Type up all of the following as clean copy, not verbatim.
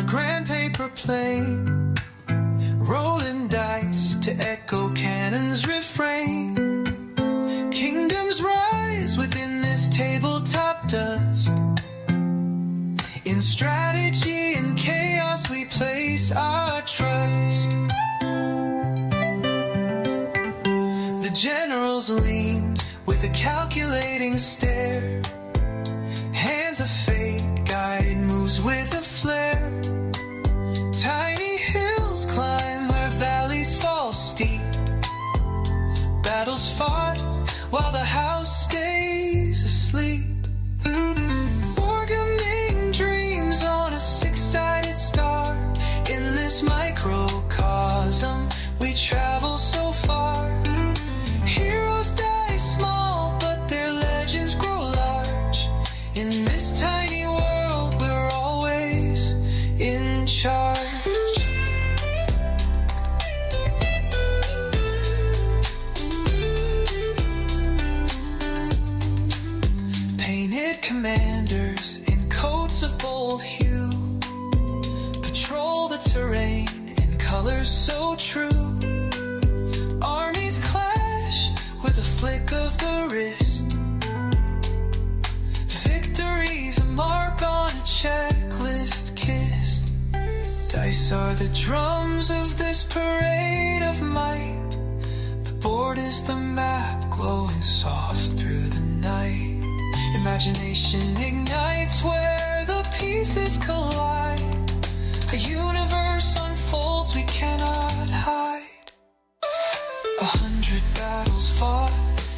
a grand paper plane, rolling dice to echo cannon's refrain. Kingdoms rise within this tabletop dust. In strategy and chaos we place our trust. The generals lean with a calculating stare. Hands of fate guide moves with a flare. Tiny hills climb where valleys fall steep. Battles fought while the house stays asleep. Wargaming dreams on a six-sided star. In this microcosm we travel so far. Heroes die small, but their legends grow large. In this tiny world we're always in charge. Painted commanders in coats of bold hue patrol the terrain in colors so true. Armies clash with a flick of the wrist. Victory's a mark on a checklist kissed. Dice are the drums of this parade of might. The board is the map glowing soft through the night. Imagination ignites where the pieces collide. A universe unfolds we cannot hide. 100 battles fought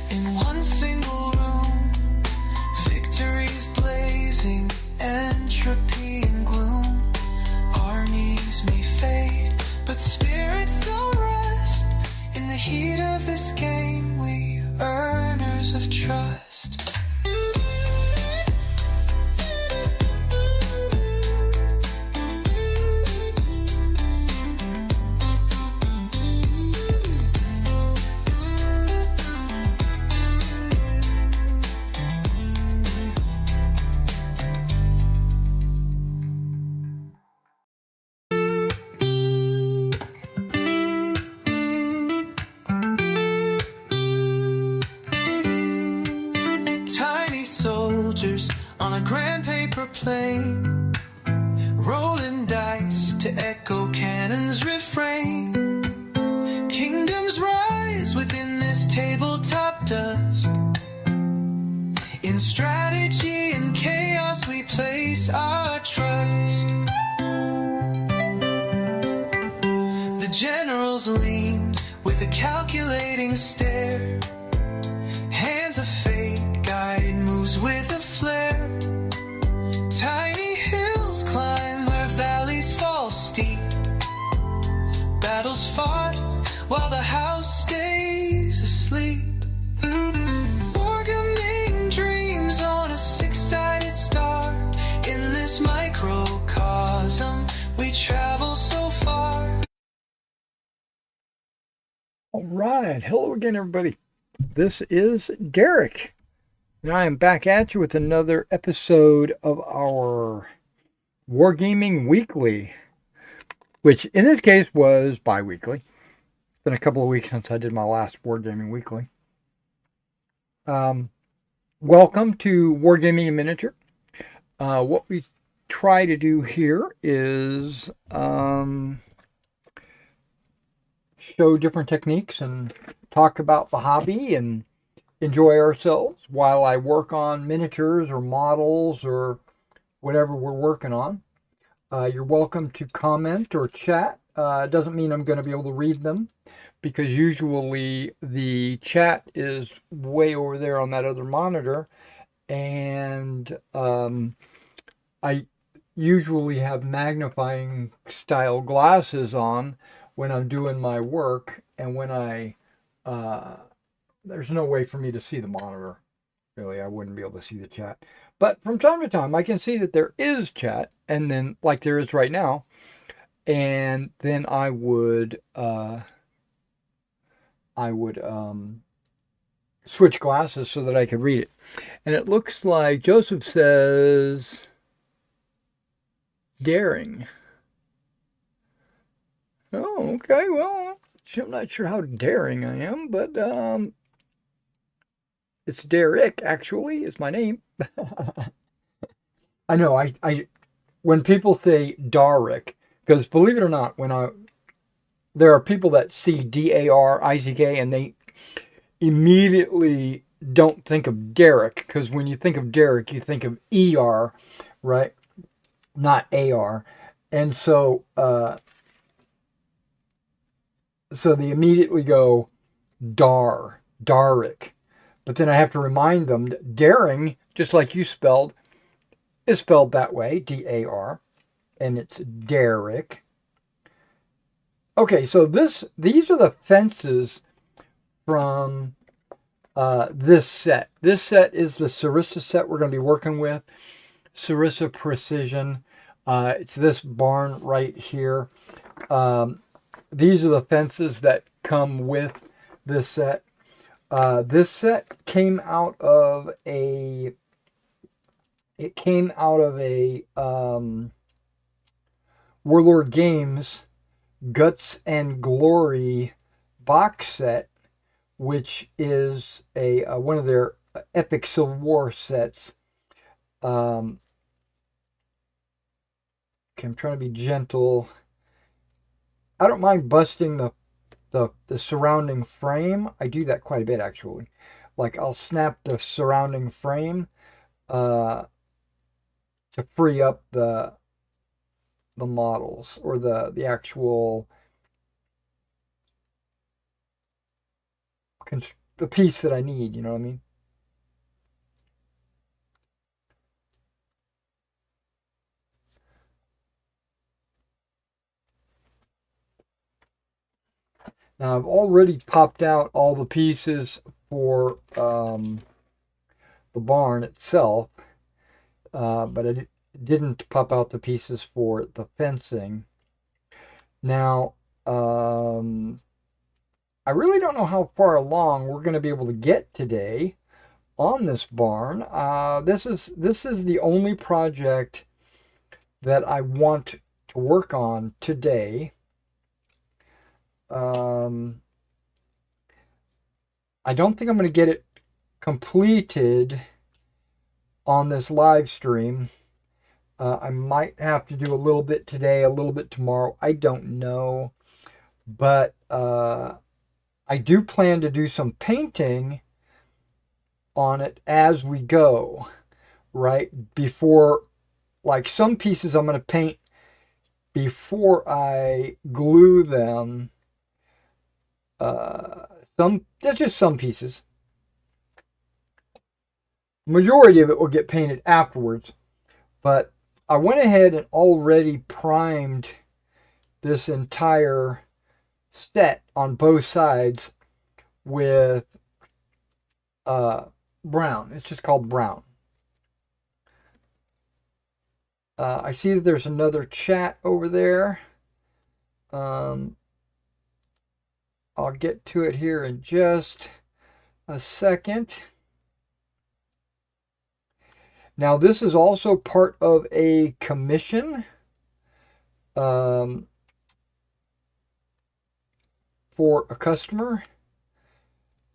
in one single room. Victories blazing, entropy and gloom. Armies may fade, but spirits don't rest. In the heat of this game, we earners of trust. On a grand paper plane, rolling dice to echo cannon's refrain. Kingdoms rise within this tabletop dust. In strategy and chaos we place our trust. The generals lean with a calculating stare. Hands of fate guide moves with a flare. Tiny hills climb where valleys fall steep. Battles fought while the house stays asleep. Wargaming dreams on a six-sided star. In this microcosm we travel so far. All right, hello again everybody. This is Derek. And I am back at you with another episode of our Wargaming Weekly, which in this case was bi-weekly. It's been a couple of weeks since I did my last Wargaming Weekly. Welcome to Wargaming in Miniature. What we try to do here is show different techniques and talk about the hobby and enjoy ourselves while I work on miniatures or models or whatever we're working on. You're welcome to comment or chat. It doesn't mean I'm going to be able to read them because usually the chat is way over there on that other monitor, and I usually have magnifying style glasses on when I'm doing my work, and when I there's no way for me to see the monitor. Really, I wouldn't be able to see the chat. But from time to time, I can see that there is chat, and then, like there is right now, and then I would switch glasses so that I could read it. And it looks like Joseph says daring. Oh, okay. Well, I'm not sure how daring I am, but it's Derek. Actually, is my name. I know. I when people say Darick, because believe it or not, there are people that see Darick and they immediately don't think of Derek, because when you think of Derek, you think of ER, right? Not AR. And so they immediately go Darick. But then I have to remind them that daring, just like you spelled, is spelled that way, DAR, and it's Derek. Okay, so these are the fences from this set. This set is the Sarissa set we're going to be working with. Sarissa Precision. It's this barn right here. These are the fences that come with this set. This set came out of a Warlord Games Guts and Glory box set, which is a one of their epic Civil War sets. Okay, I'm trying to be gentle. I don't mind busting the surrounding frame. I do that quite a bit, actually. Like, I'll snap the surrounding frame to free up the models, or the actual the piece that I need. You know what I mean? Now, I've already popped out all the pieces for the barn itself, but I didn't pop out the pieces for the fencing. Now, I really don't know how far along we're going to be able to get today on this barn. This is the only project that I want to work on today. I don't think I'm going to get it completed on this live stream. I might have to do a little bit today, a little bit tomorrow. I don't know. But I do plan to do some painting on it as we go, right? Before, like, some pieces I'm going to paint before I glue them. That's just some pieces. Majority of it will get painted afterwards, but I went ahead and already primed this entire set on both sides with brown. It's just called brown. I see that there's another chat over there. I'll get to it here in just a second. Now, this is also part of a commission for a customer.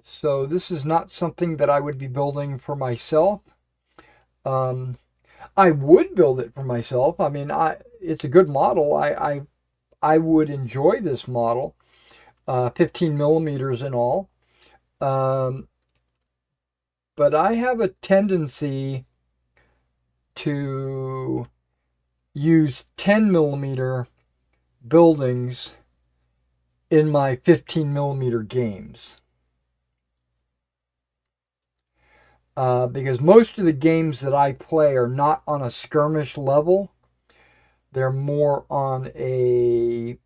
So this is not something that I would be building for myself. I would build it for myself. I mean, it's a good model. I would enjoy this model, 15 millimeters in all. But I have a tendency to use 10 millimeter buildings in my 15 millimeter games. Because most of the games that I play are not on a skirmish level. They're more on a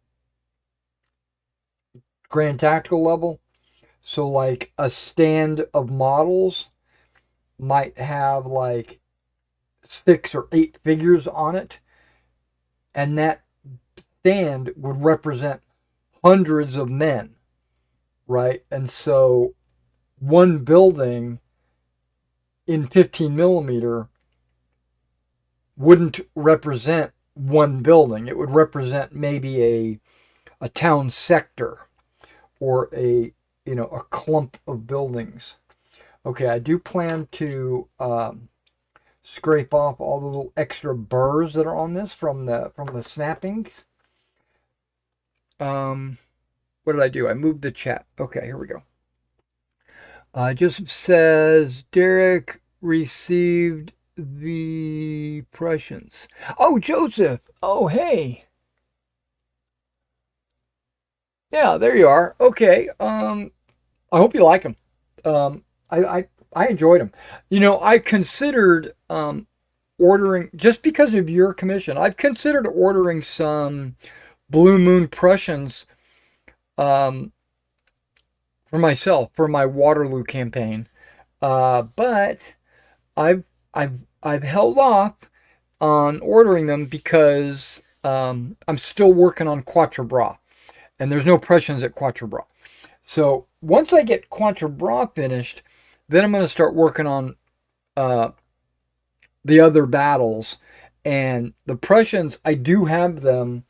grand tactical level. So, like, a stand of models might have like 6 or 8 figures on it, and that stand would represent hundreds of men, right? And so one building in 15 millimeter wouldn't represent one building. It would represent maybe a town sector or a clump of buildings. Okay, I do plan to scrape off all the little extra burrs that are on this from the snappings. What did I do? I moved the chat. Okay, here we go. Joseph says Derek received the Prussians. Oh, Joseph. Oh, hey. Yeah, there you are. Okay. I hope you like them. I enjoyed them. I considered ordering, just because of your commission, I've considered ordering some Blue Moon Prussians for myself for my Waterloo campaign, but I've held off on ordering them because I'm still working on Quatre Bras, and there's no Prussians at Quatre Bras. So once I get Quatre Bras finished, then I'm going to start working on the other battles. And the Prussians, I do have them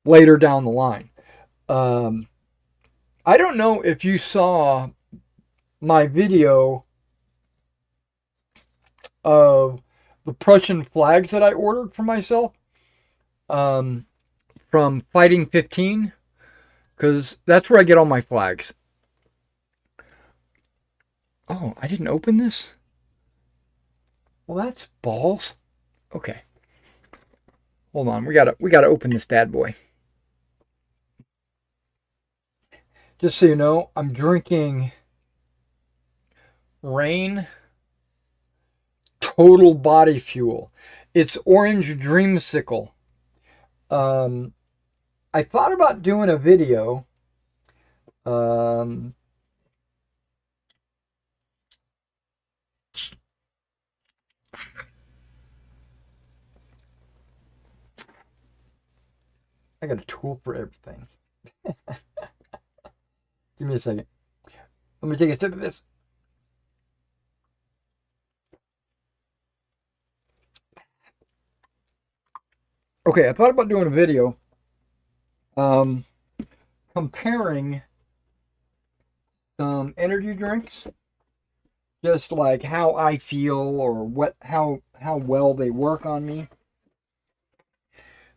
later down the line. I don't know if you saw my video of the Prussian flags that I ordered for myself from Fighting 15, because that's where I get all my flags. Oh, I didn't open this? Well, that's balls. Okay. Hold on, we gotta open this bad boy. Just so you know, I'm drinking Rain Total Body Fuel. It's Orange Dreamsicle. I thought about doing a video. I got a tool for everything. Give me a second. Let me take a sip of this. Okay, I thought about doing a video comparing some energy drinks, just like how I feel or how well they work on me.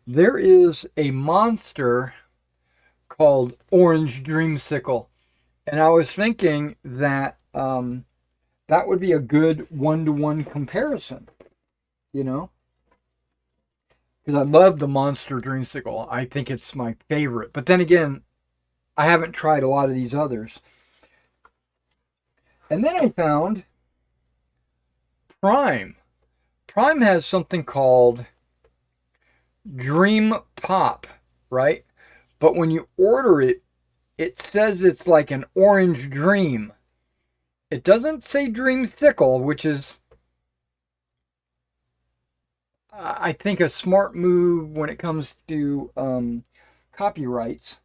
There is a monster called Orange Dreamsicle, and I was thinking that that would be a good one-to-one comparison, because I love the Monster Dreamsicle. I think it's my favorite. But then again, I haven't tried a lot of these others. And then I found Prime. Prime has something called Dream Pop, right? But when you order it, it says it's like an orange dream. It doesn't say Dreamsicle, which is, I think, a smart move when it comes to copyrights.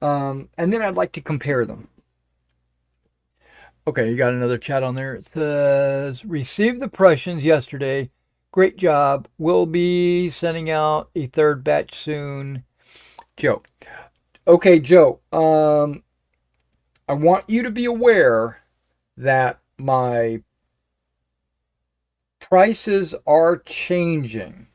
And then I'd like to compare them. Okay, you got another chat on there. It says, received the Prussians yesterday. Great job. We'll be sending out a third batch soon. Joe. Okay, Joe. I want you to be aware that my prices are changing.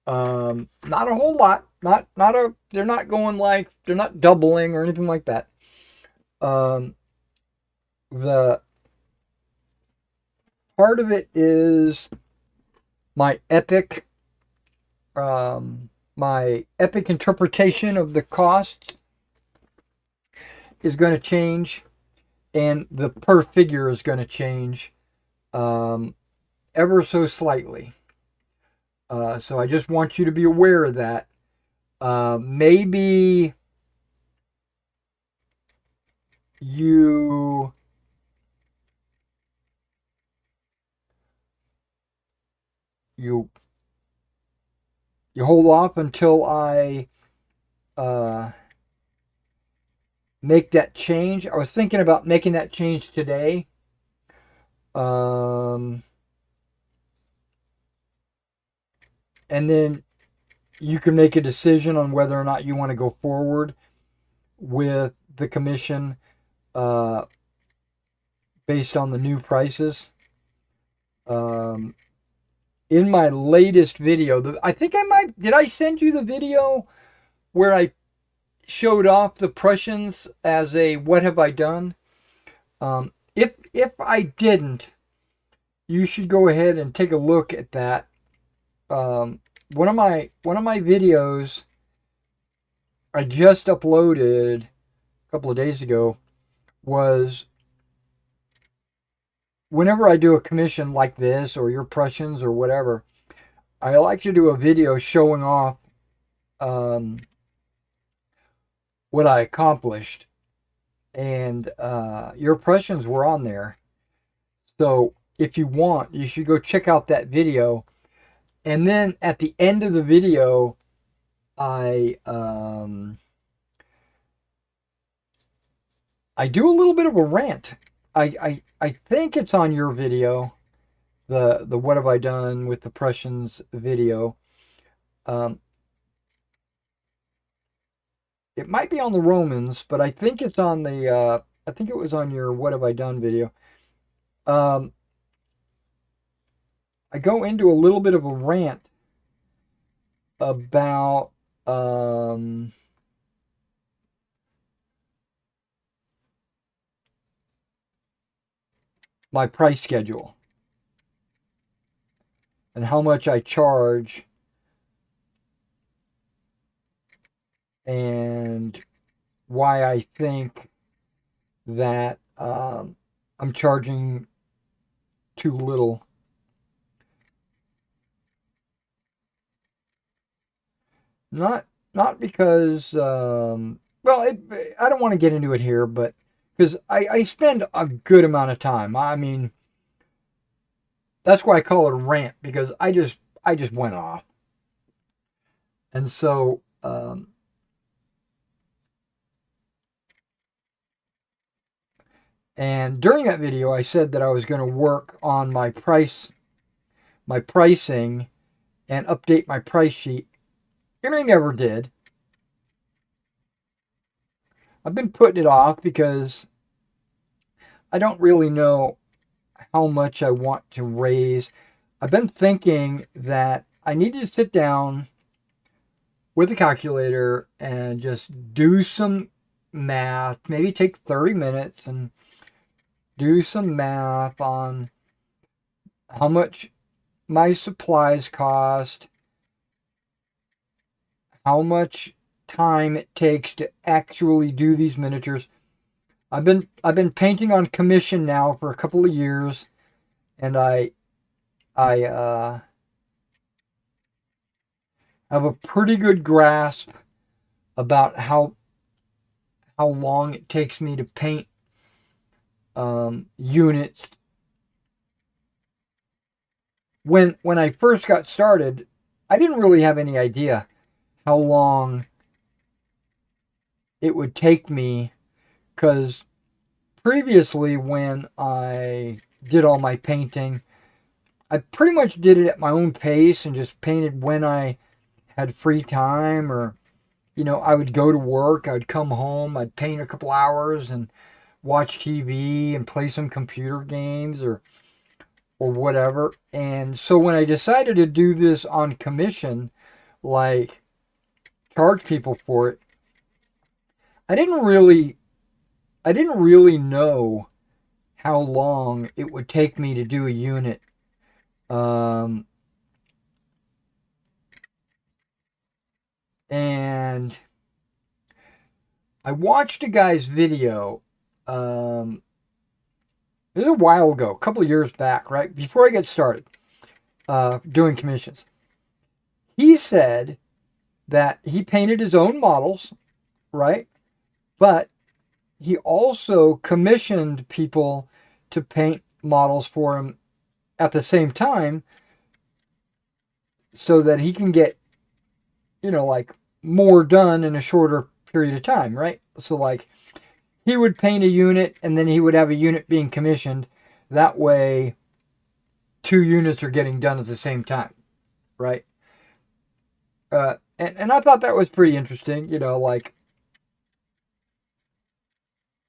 Not a whole lot. They're not going like, they're not doubling or anything like that. The part of it is my epic interpretation of the costs is going to change, and the per figure is going to change ever so slightly. So I just want you to be aware of that. Maybe you hold off until I make that change. I was thinking about making that change today. and then you can make a decision on whether or not you want to go forward with the commission based on the new prices. In my latest video, I think did I send you the video where I showed off the Prussians as a what have I done? If I didn't, you should go ahead and take a look at that. One of my videos I just uploaded a couple of days ago was whenever I do a commission like this or your Prussians or whatever, I like to do a video showing off what I accomplished, and your Prussians were on there. So if you want, you should go check out that video. And then at the end of the video, I do a little bit of a rant. I think it's on your video, the what have I done with the Prussians video. It might be on the Romans, but I think it's on the I think it was on your what have I done video. I go into a little bit of a rant about my price schedule and how much I charge and why I think that I'm charging too little. Not because well, I don't want to get into it here, but because I spend a good amount of time. I mean, that's why I call it a rant, because I just went off. And so and during that video I said that I was going to work on my pricing and update my price sheet, and I never did. I've been putting it off because I don't really know how much I want to raise. I've been thinking that I need to sit down with a calculator and just do some math, maybe take 30 minutes and do some math on how much my supplies cost, how much time it takes to actually do these miniatures. I've been painting on commission now for a couple of years, and I have a pretty good grasp about how long it takes me to paint units. When I first got started, I didn't really have any idea how long it would take me, because previously when I did all my painting, I pretty much did it at my own pace and just painted when I had free time, or I would go to work, I would come home, I'd paint a couple hours and watch TV and play some computer games or whatever. And so when I decided to do this on commission, like charge people for it, I didn't really know how long it would take me to do a unit. And I watched a guy's video. It was a while ago, a couple of years back, right before I got started doing commissions. He said that he painted his own models, right? But he also commissioned people to paint models for him at the same time, so that he can get, like more done in a shorter period of time, right? So like he would paint a unit and then he would have a unit being commissioned. That way 2 units are getting done at the same time, right? And I thought that was pretty interesting, like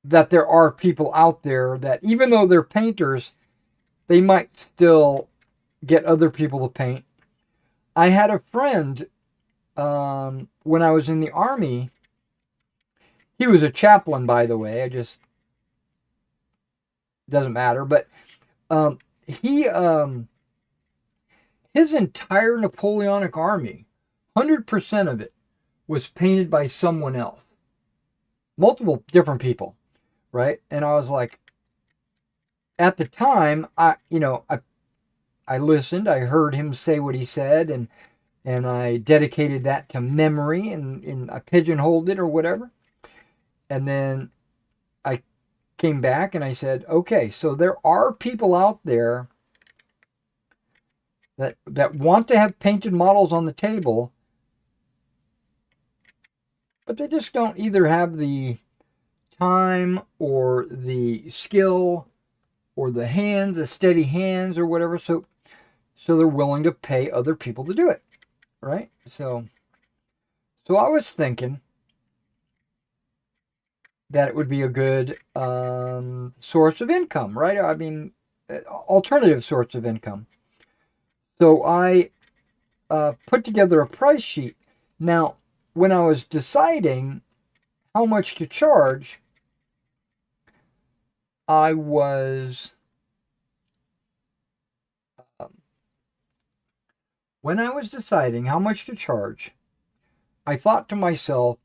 that there are people out there that even though they're painters, they might still get other people to paint. I had a friend when I was in the Army. He was a chaplain, by the way. It just doesn't matter. But he his entire Napoleonic Army, 100% of it, was painted by someone else. Multiple different people, right? And I was like, at the time, I listened. I heard him say what he said, and I dedicated that to memory, and I pigeonholed it or whatever. And then I came back and I said, okay, so there are people out there that want to have painted models on the table, but they just don't either have the time or the skill or the hands, the steady hands or whatever. So they're willing to pay other people to do it, right? So I was thinking that it would be a good source of income, right? I mean, alternative source of income. So I put together a price sheet. Now, when I was deciding how much to charge, I was when I was deciding how much to charge, I thought to myself,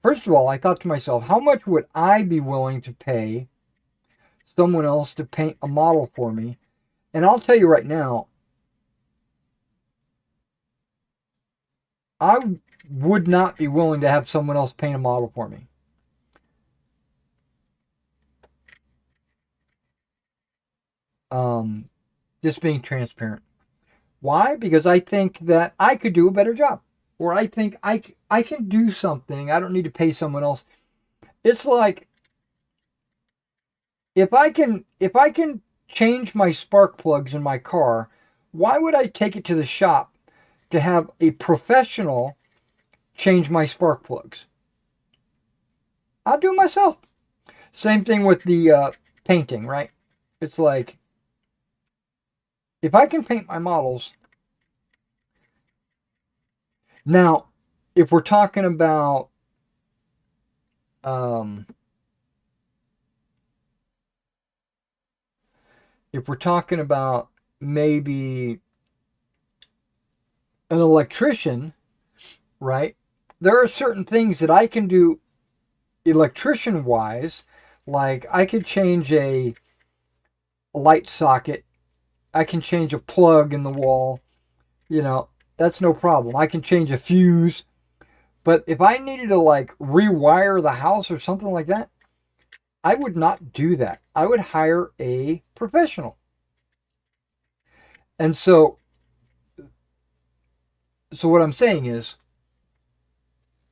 first of all, I thought to myself, how much would I be willing to pay someone else to paint a model for me? And I'll tell you right now, I would not be willing to have someone else paint a model for me. Just being transparent. Why? Because I think that I could do a better job. Or I think I can do something. I don't need to pay someone else. It's like if I can change my spark plugs in my car, why would I take it to the shop to have a professional change my spark plugs? I'll do it myself. Same thing with the painting, right? It's like if I can paint my models. Now, if we're talking about maybe an electrician, right? There are certain things that I can do electrician wise, like I could change a light socket, I can change a plug in the wall, that's no problem. I can change a fuse. But if I needed to like rewire the house or something like that, I would not do that. I would hire a professional. And so what I'm saying is,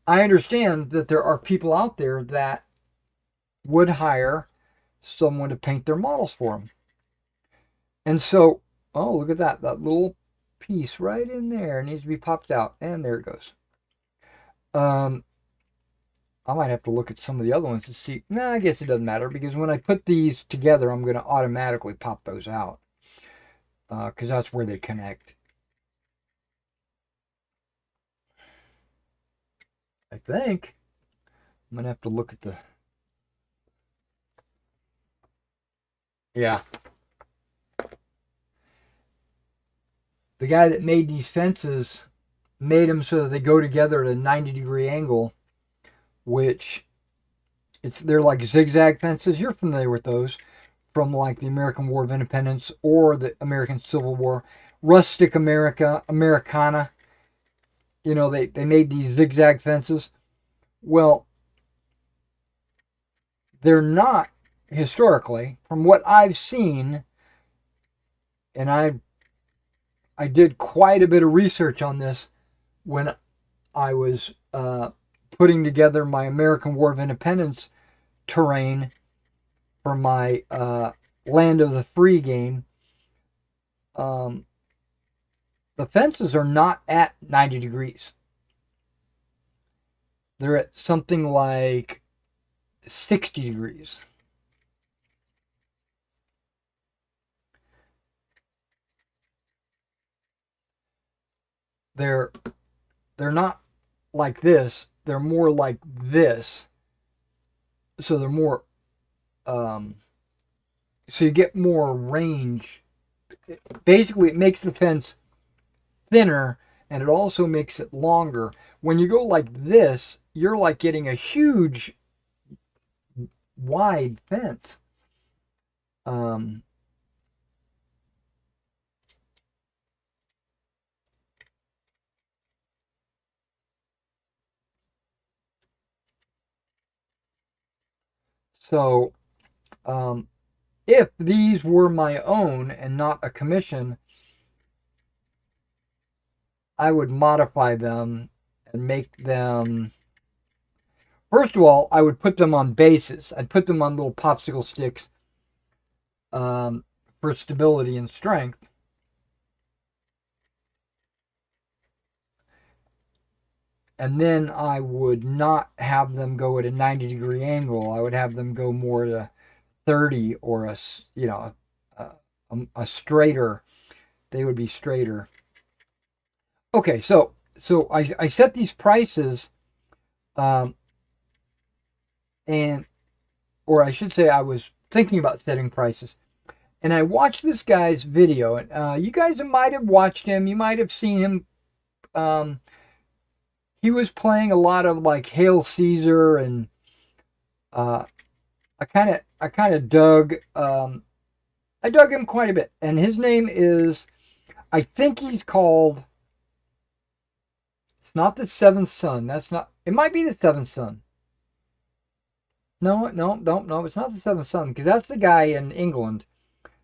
I understand that there are people out there that would hire someone to paint their models for them. And so, oh, look at that. That little piece right in there needs to be popped out. And there it goes. I might have to look at some of the other ones to see. I guess it doesn't matter because when I put these together, I'm going to automatically pop those out because that's where they connect. I think I'm going to have to look at the... Yeah. The guy that made these fences made them so that they go together at a 90-degree angle, which they're like zigzag fences. You're familiar with those from like the American War of Independence or the American Civil War. Rustic America, Americana. They made these zigzag fences. Well, they're not historically, from what I've seen, and I did quite a bit of research on this when I was putting together my American War of Independence terrain for my Land of the Free game. The the fences are not at 90 degrees. They're at something like 60 degrees. They're not like this. They're more like this. So they're more so you get more range. Basically, it makes the fence thinner, and it also makes it longer. When you go like this, you're like getting a huge wide fence. So if these were my own and not a commission, I would modify them and make them. First of all, I would put them on bases. I'd put them on little popsicle sticks for stability and strength. And then I would not have them go at a 90-degree angle. I would have them go more to 30 or a straighter. They would be straighter. Okay, so I set these prices, and or I should say I was thinking about setting prices, and I watched this guy's video, and you guys might have watched him. You might have seen him. He was playing a lot of like Hail Caesar, and I kind of dug I dug him quite a bit. And his name is, I think he's called. It's not the Seventh Son. That's not. It might be the Seventh Son. No, it's not the Seventh Son, because that's the guy in England.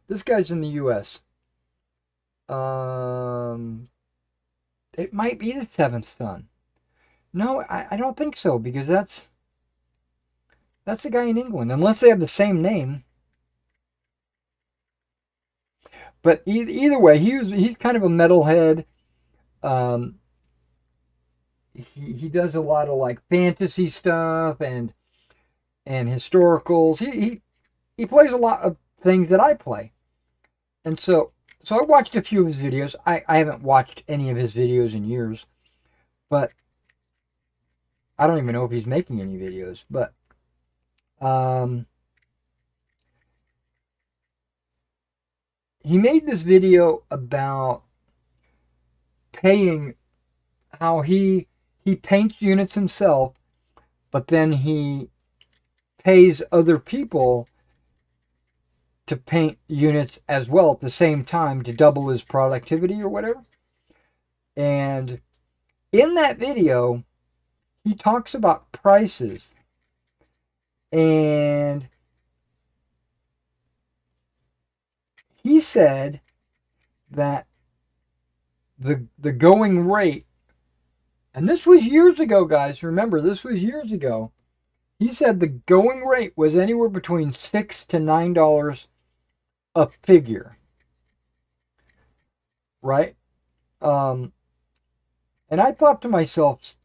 This guy's in the U.S. It might be the Seventh Son. No, I don't think so, because that's the guy in England, unless they have the same name. But either way, he's kind of a metalhead. He does a lot of like fantasy stuff and historicals. He plays a lot of things that I play, and so I watched a few of his videos. I haven't watched any of his videos in years, but I don't even know if he's making any videos. But he made this video about paying, how he paints units himself, but then he pays other people to paint units as well at the same time to double his productivity or whatever. And in that video, he talks about prices, and he said that the going rate, and this was years ago, guys. Remember, this was years ago. He said the going rate was anywhere between $6 to $9 a figure, right? And I thought to myself,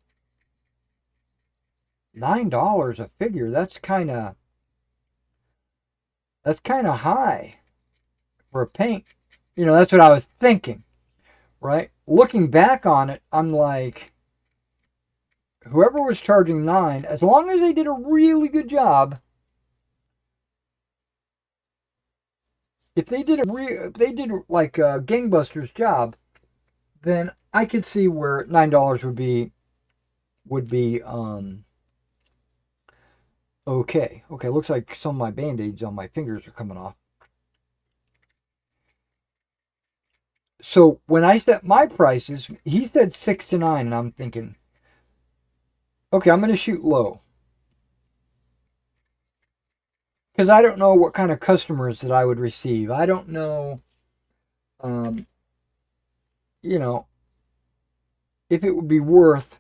$9 a figure. That's kind of high for a paint. That's what I was thinking, right? Looking back on it, I'm like, whoever was charging $9, as long as they did a really good job, if they did like a gangbusters job, then I could see where $9 would be okay. Okay, looks like some of my band-aids on my fingers are coming off. So when I set my prices, he said 6 to 9, and I'm thinking, okay, I'm going to shoot low, because I don't know what kind of customers that I would receive. I don't know, if it would be worth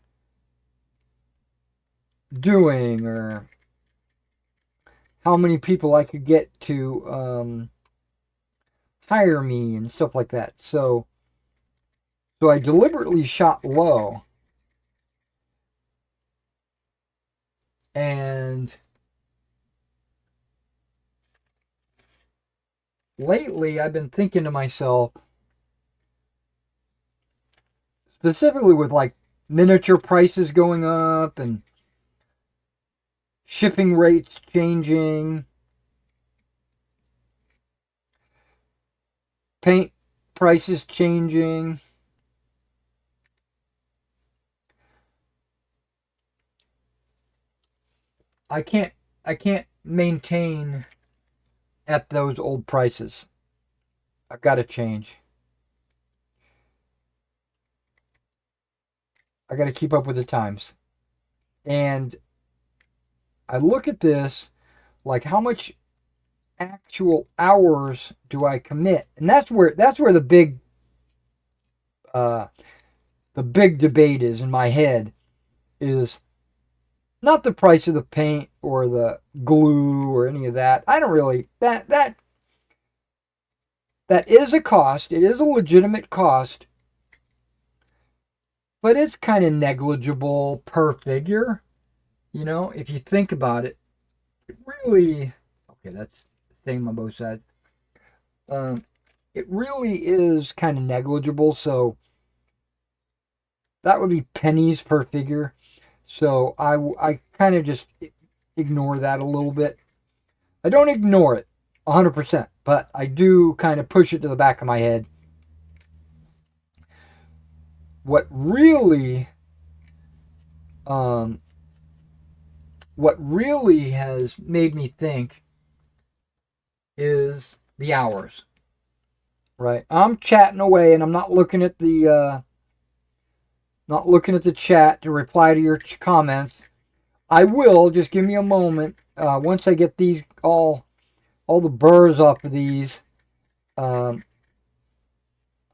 doing, or how many people I could get to hire me and stuff like that. So So I deliberately shot low. And lately I've been thinking to myself, specifically with like miniature prices going up and shipping rates changing, paint prices changing. I can't maintain at those old prices. I've got to change. I got to keep up with the times. And I look at this like how much actual hours do I commit? And that's where uh the big debate is in my head, is not the price of the paint or the glue or any of that. I don't really that is a cost. It is a legitimate cost, but it's kind of negligible per figure. You know, if you think about it, it really, okay, that's the same on both sides. It really is kind of negligible. So that would be pennies per figure. So I kind of just ignore that a little bit. I don't ignore it 100%, but I do kind of push it to the back of my head. What really um, what really has made me think is the hours. Right? I'm chatting away and I'm not looking at the chat to reply to your comments. I will, just give me a moment. Once I get these all the burrs off of these, I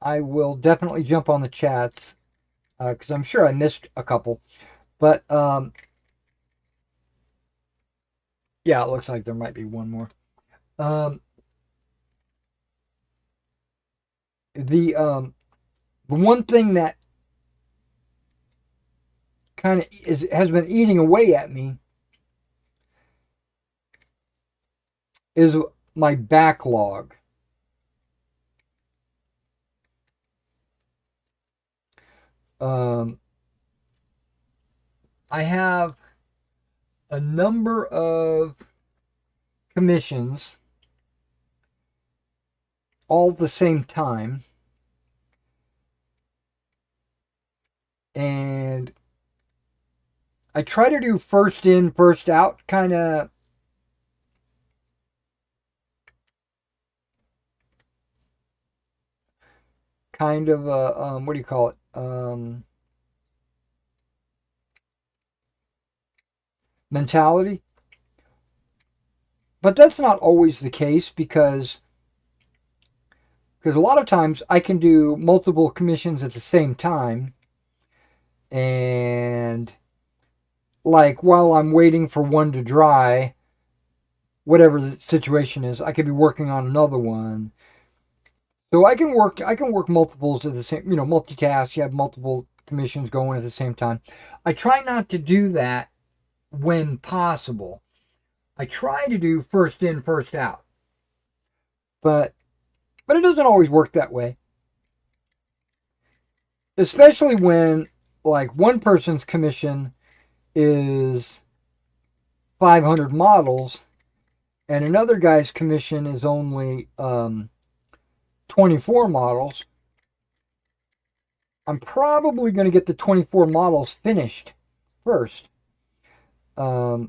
will definitely jump on the chats because I'm sure I missed a couple. But yeah, it looks like there might be one more. The one thing that kind of has been eating away at me is my backlog. I have a number of commissions all at the same time, and I try to do first in, first out kind of a what do you call it, mentality. But that's not always the case because a lot of times I can do multiple commissions at the same time, and like while I'm waiting for one to dry, whatever the situation is, I could be working on another one. So I can work multiples at the same, multitask. You have multiple commissions going at the same time. I try not to do that when possible. I try to do first in, first out. But it doesn't always work that way. Especially when like one person's commission is 500 models and another guy's commission is only 24 models. I'm probably going to get the 24 models finished first. I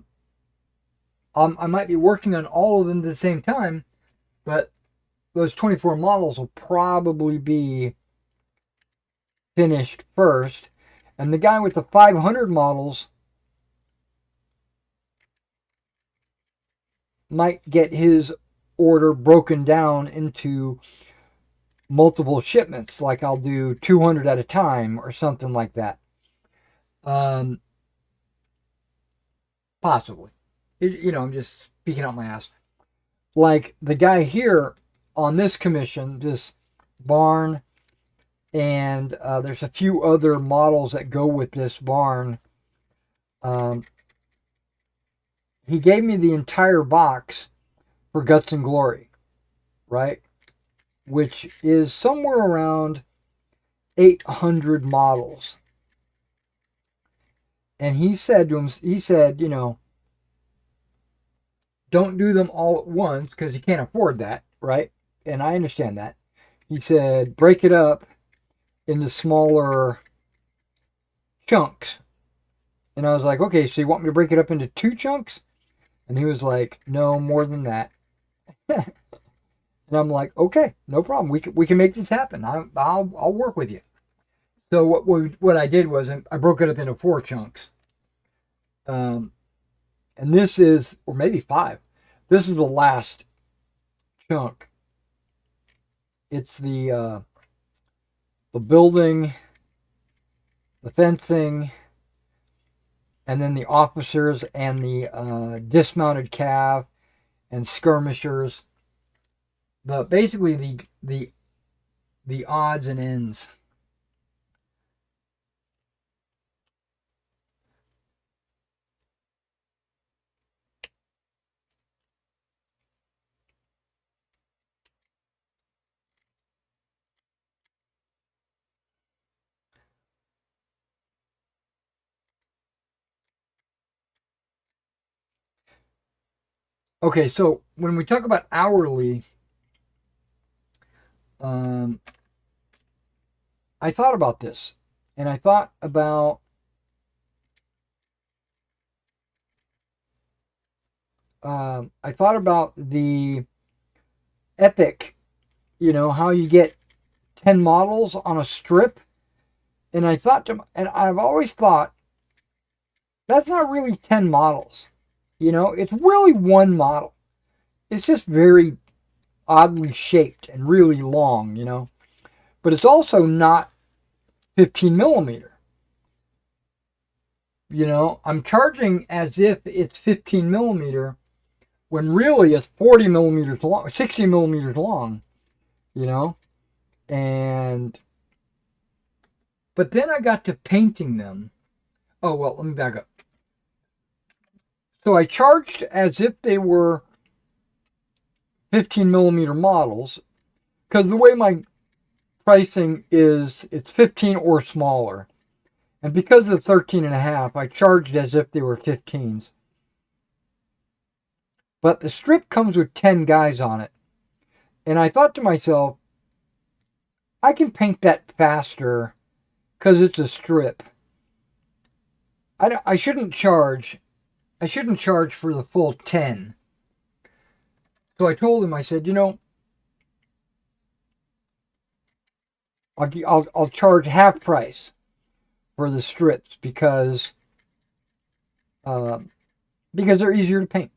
might be working on all of them at the same time, but those 24 models will probably be finished first. And the guy with the 500 models might get his order broken down into multiple shipments, like I'll do 200 at a time or something like that. Possibly. I'm just speaking out my ass. Like the guy here on this commission, this barn And there's a few other models that go with this barn. He gave me the entire box for Guts and Glory, right? Which is somewhere around 800 models. And he said to him, don't do them all at once because you can't afford that, right? And I understand that. He said, break it up into smaller chunks. And I was like, okay, so you want me to break it up into 2 chunks? And he was like, no, more than that. And I'm like, okay, no problem. We can make this happen. I'll work with you. So what I did was I broke it up into 4 chunks. And this is, or maybe 5. This is the last chunk. It's the building, the fencing, and then the officers and the dismounted cav and skirmishers. But basically the odds and ends. Okay, so when we talk about hourly, I thought about this, and I thought about the epic, how you get 10 models on a strip, and I've always thought that's not really 10 models. It's really one model. It's just very oddly shaped and really long. But it's also not 15 millimeter. I'm charging as if it's 15 millimeter when really it's 40 millimeters long, 60 millimeters long, and but then I got to painting them. Oh, well, let me back up. So I charged as if they were 15 millimeter models because the way my pricing is, it's 15 or smaller. And because of 13 and a half, I charged as if they were 15s. But the strip comes with 10 guys on it. And I thought to myself, I can paint that faster because it's a strip. I shouldn't charge for the full 10. So I told him, I said, I'll charge half price for the strips because they're easier to paint.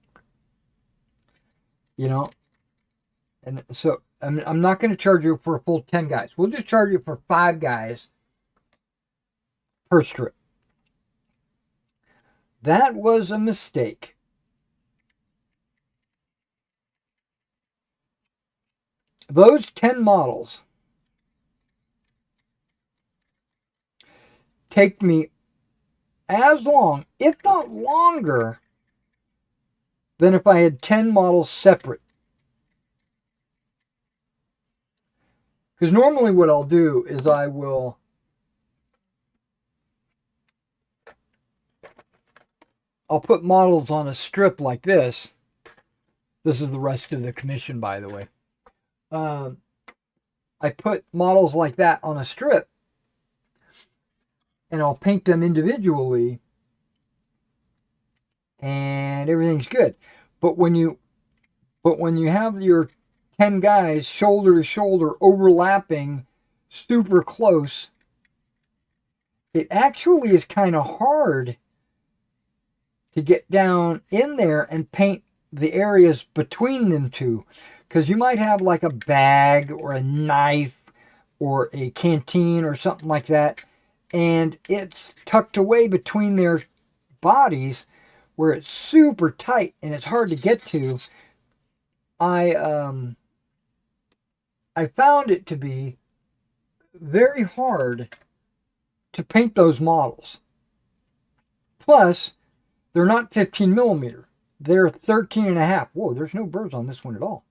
And so I'm not going to charge you for a full 10 guys. We'll just charge you for 5 guys per strip. That was a mistake. Those 10 models take me as long, if not longer, than if I had 10 models separate. Because normally what I'll do is I'll put models on a strip like this. This is the rest of the commission, by the way. I put models like that on a strip, and I'll paint them individually, and everything's good. But when you have your 10 guys shoulder to shoulder overlapping super close, it actually is kind of hard to get down in there and paint the areas between them two, because you might have like a bag or a knife or a canteen or something like that, and it's tucked away between their bodies where it's super tight and it's hard to get to. I found it to be very hard to paint those models. Plus, they're not 15 millimeter. They're 13 and a half. Whoa, there's no birds on this one at all.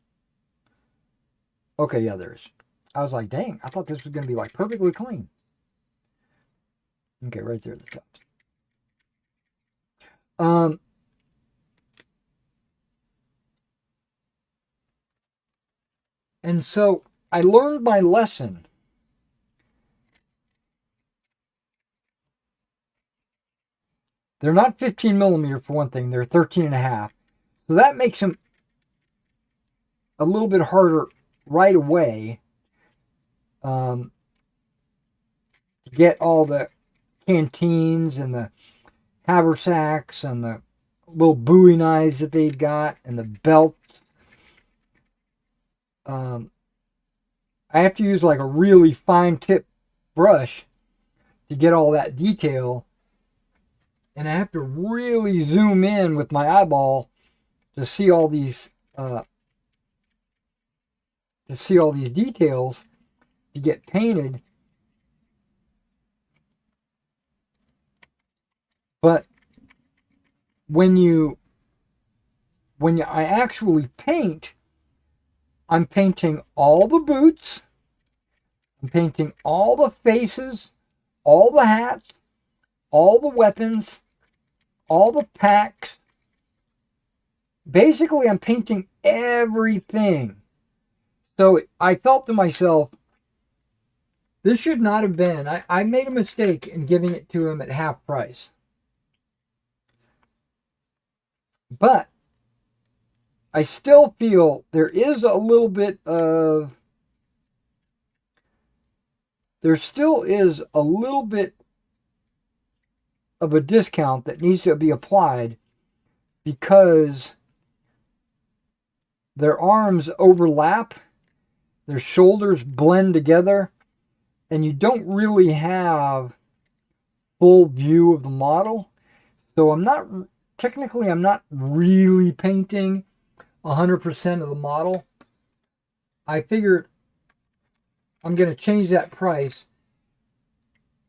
Okay, yeah, there is. I was like, dang, I thought this was going to be like perfectly clean. Okay, right there at the top. And so I learned my lesson. They're not 15 millimeter for one thing. They're 13 and a half. So that makes them a little bit harder right away to get all the canteens and the haversacks and the little Bowie knives that they've got and the belts. I have to use like a really fine tip brush to get all that detail, and I have to really zoom in with my eyeball to see all these details to get painted. But when I actually paint, I'm painting all the boots, I'm painting all the faces, all the hats, all the weapons, all the packs. Basically, I'm painting everything. So I felt to myself, this should not have been. I made a mistake in giving it to him at half price. But I still feel there is a little bit of, there still is a little bit of a discount that needs to be applied because their arms overlap, their shoulders blend together, and you don't really have full view of the model. So I'm not really painting 100% of the model. I figured I'm going to change that price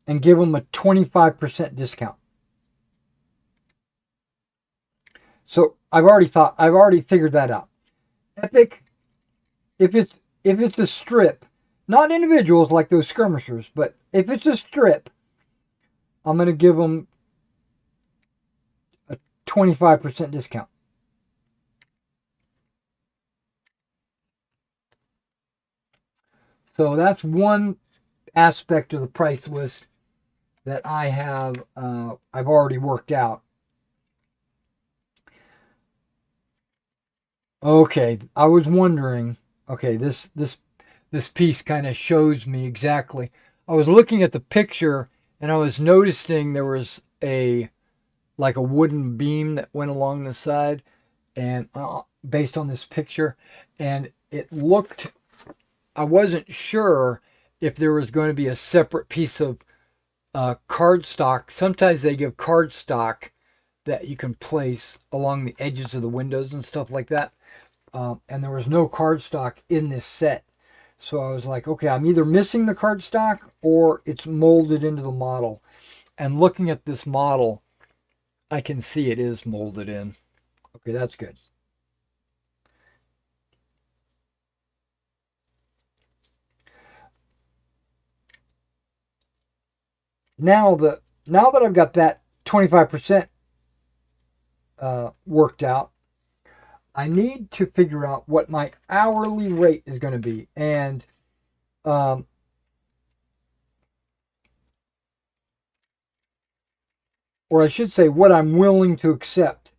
and give them a 25% discount. So I've already figured that out. Epic, if it's a strip, not individuals like those skirmishers, but if it's a strip, I'm going to give them a 25% discount. So that's one aspect of the price list that I have, I've already worked out. Okay, I was wondering, okay, this piece kind of shows me exactly. I was looking at the picture and I was noticing there was like a wooden beam that went along the side, and based on this picture, and it looked, I wasn't sure if there was going to be a separate piece of cardstock. Sometimes they give cardstock that you can place along the edges of the windows and stuff like that. And there was no cardstock in this set. So I was like, okay, I'm either missing the cardstock or it's molded into the model. And looking at this model, I can see it is molded in. Okay, that's good. Now that I've got that 25% worked out, I need to figure out what my hourly rate is going to be. And or I should say what I'm willing to accept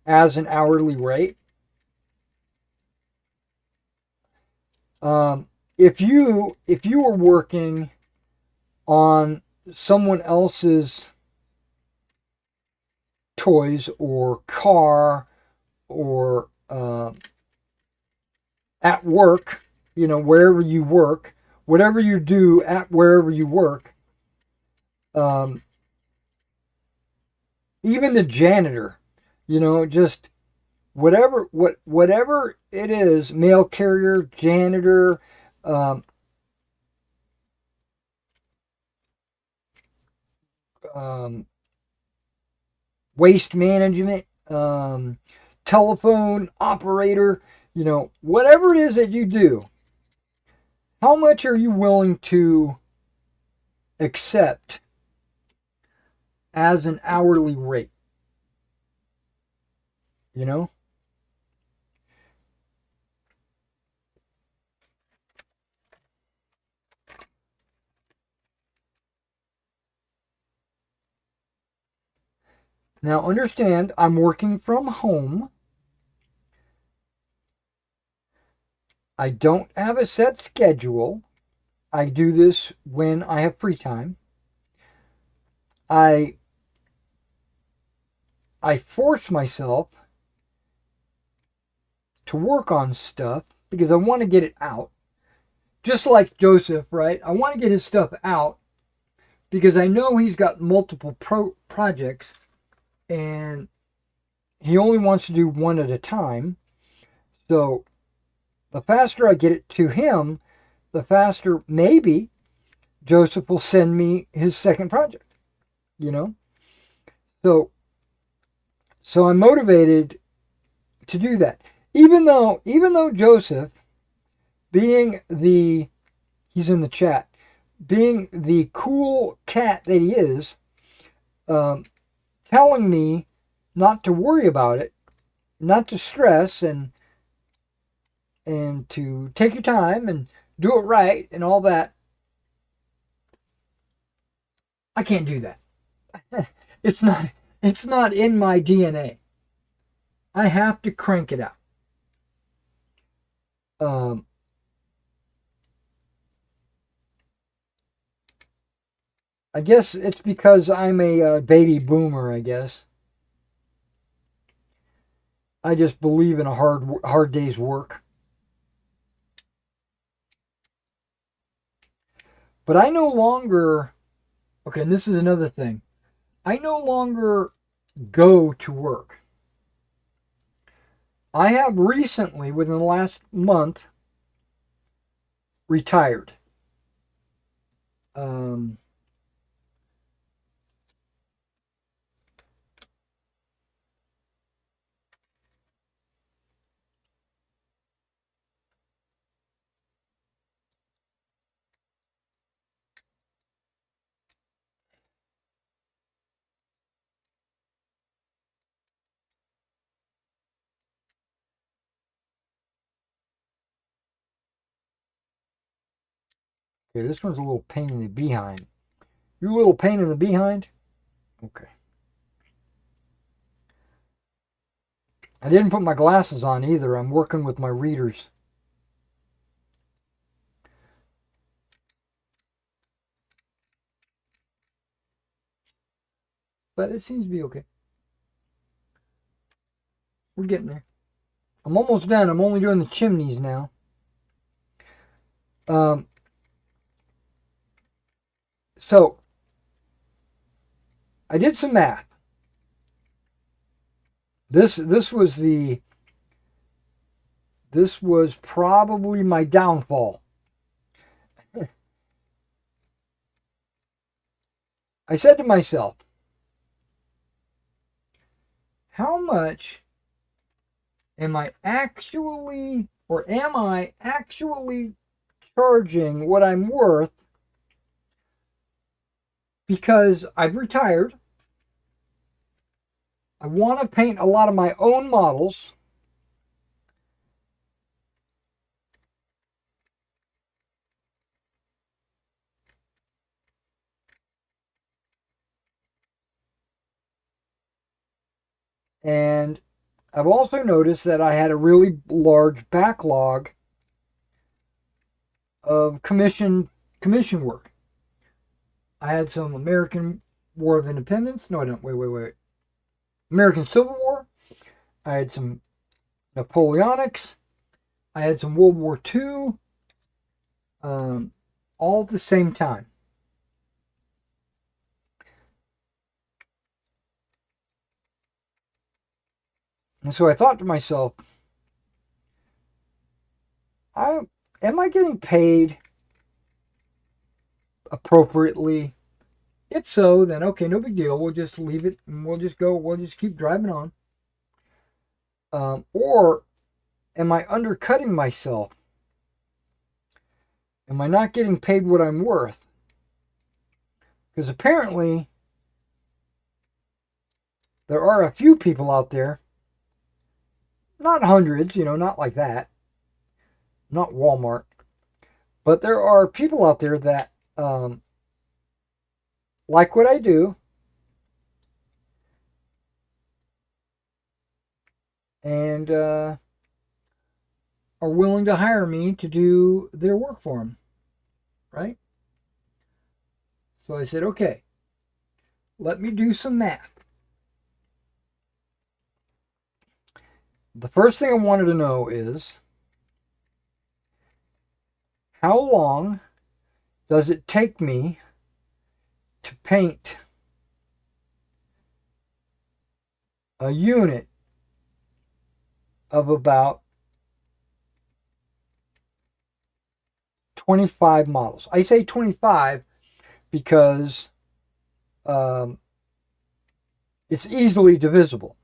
as an hourly rate. If you were working on someone else's toys or car or at work, wherever you work, whatever you do at wherever you work, even the janitor, just whatever it is, mail carrier, janitor, um, waste management, telephone operator, whatever it is that you do, how much are you willing to accept as an hourly rate? You know? Now understand, I'm working from home. I don't have a set schedule. I do this when I have free time. I force myself to work on stuff because I want to get it out. Just like Joseph, right? I want to get his stuff out because I know he's got multiple projects and he only wants to do one at a time. So the faster I get it to him, the faster maybe Joseph will send me his second project, you know? So I'm motivated to do that. Even though Joseph, being he's in the chat, being the cool cat that he is, telling me not to worry about it, not to stress, and to take your time and do it right and all that. I can't do that. it's not in my DNA. I have to crank it out. I guess it's because I'm a baby boomer, I guess. I just believe in a hard day's work. But I no longer, okay, and this is another thing. I no longer go to work. I have recently, within the last month, retired. Okay, this one's a little pain in the behind. You a little pain in the behind? Okay. I didn't put my glasses on either. I'm working with my readers. But it seems to be okay. We're getting there. I'm almost done. I'm only doing the chimneys now. So I did some math. This was probably my downfall. I said to myself, how much am I actually charging what I'm worth? Because I've retired. I want to paint a lot of my own models. And I've also noticed that I had a really large backlog of commission work. I had some American War of Independence. No, I don't. Wait. American Civil War. I had some Napoleonics. I had some World War II. All at the same time. And so I thought to myself, am I getting paid appropriately If so, then okay, no big deal. We'll just leave it and we'll just go, we'll just keep driving on. Or am I undercutting myself? Am I not getting paid what I'm worth? Because apparently there are a few people out there, not hundreds, not like that, not Walmart, but there are people out there that like what I do and are willing to hire me to do their work for them, right? So I said, okay, let me do some math. The first thing I wanted to know is, how long does it take me to paint a unit of about 25 models? I say 25 because it's easily divisible,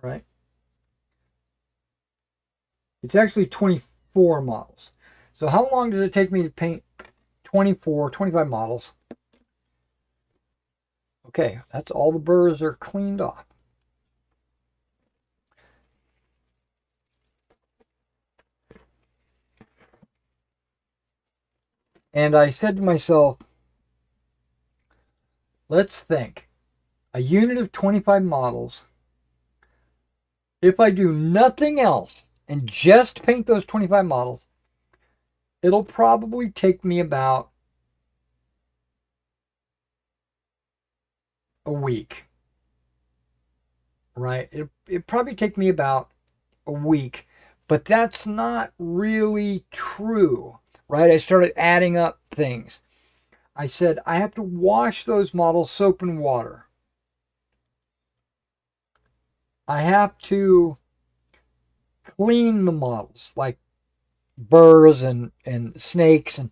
right? It's actually 24 models. So how long does it take me to paint 25 models? Okay, that's all the burrs are cleaned off. And I said to myself, let's think. A unit of 25 models, if I do nothing else and just paint those 25 models, it'll probably take me about a week, right? It probably take me about a week, but that's not really true, right? I started adding up things. I said, I have to wash those models soap and water. I have to clean the models, like burrs and snakes and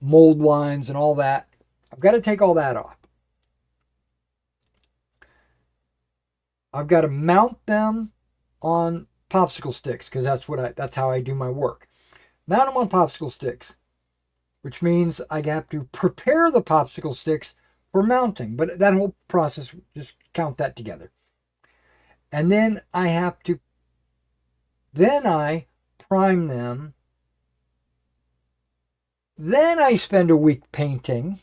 mold lines and all that. I've got to take all that off. I've got to mount them on popsicle sticks because that's how I do my work. Mount them on popsicle sticks, which means I have to prepare the popsicle sticks for mounting. But that whole process, just count that together. And then I prime them. Then I spend a week painting.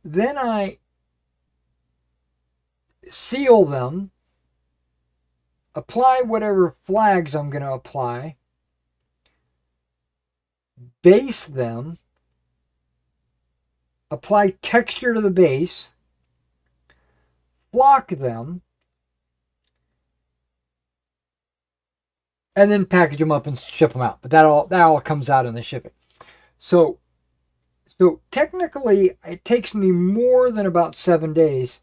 Then I seal them, apply whatever flags I'm going to apply, base them, apply texture to the base, flock them, and then package them up and ship them out. But that all comes out in the shipping. So technically, it takes me more than about 7 days.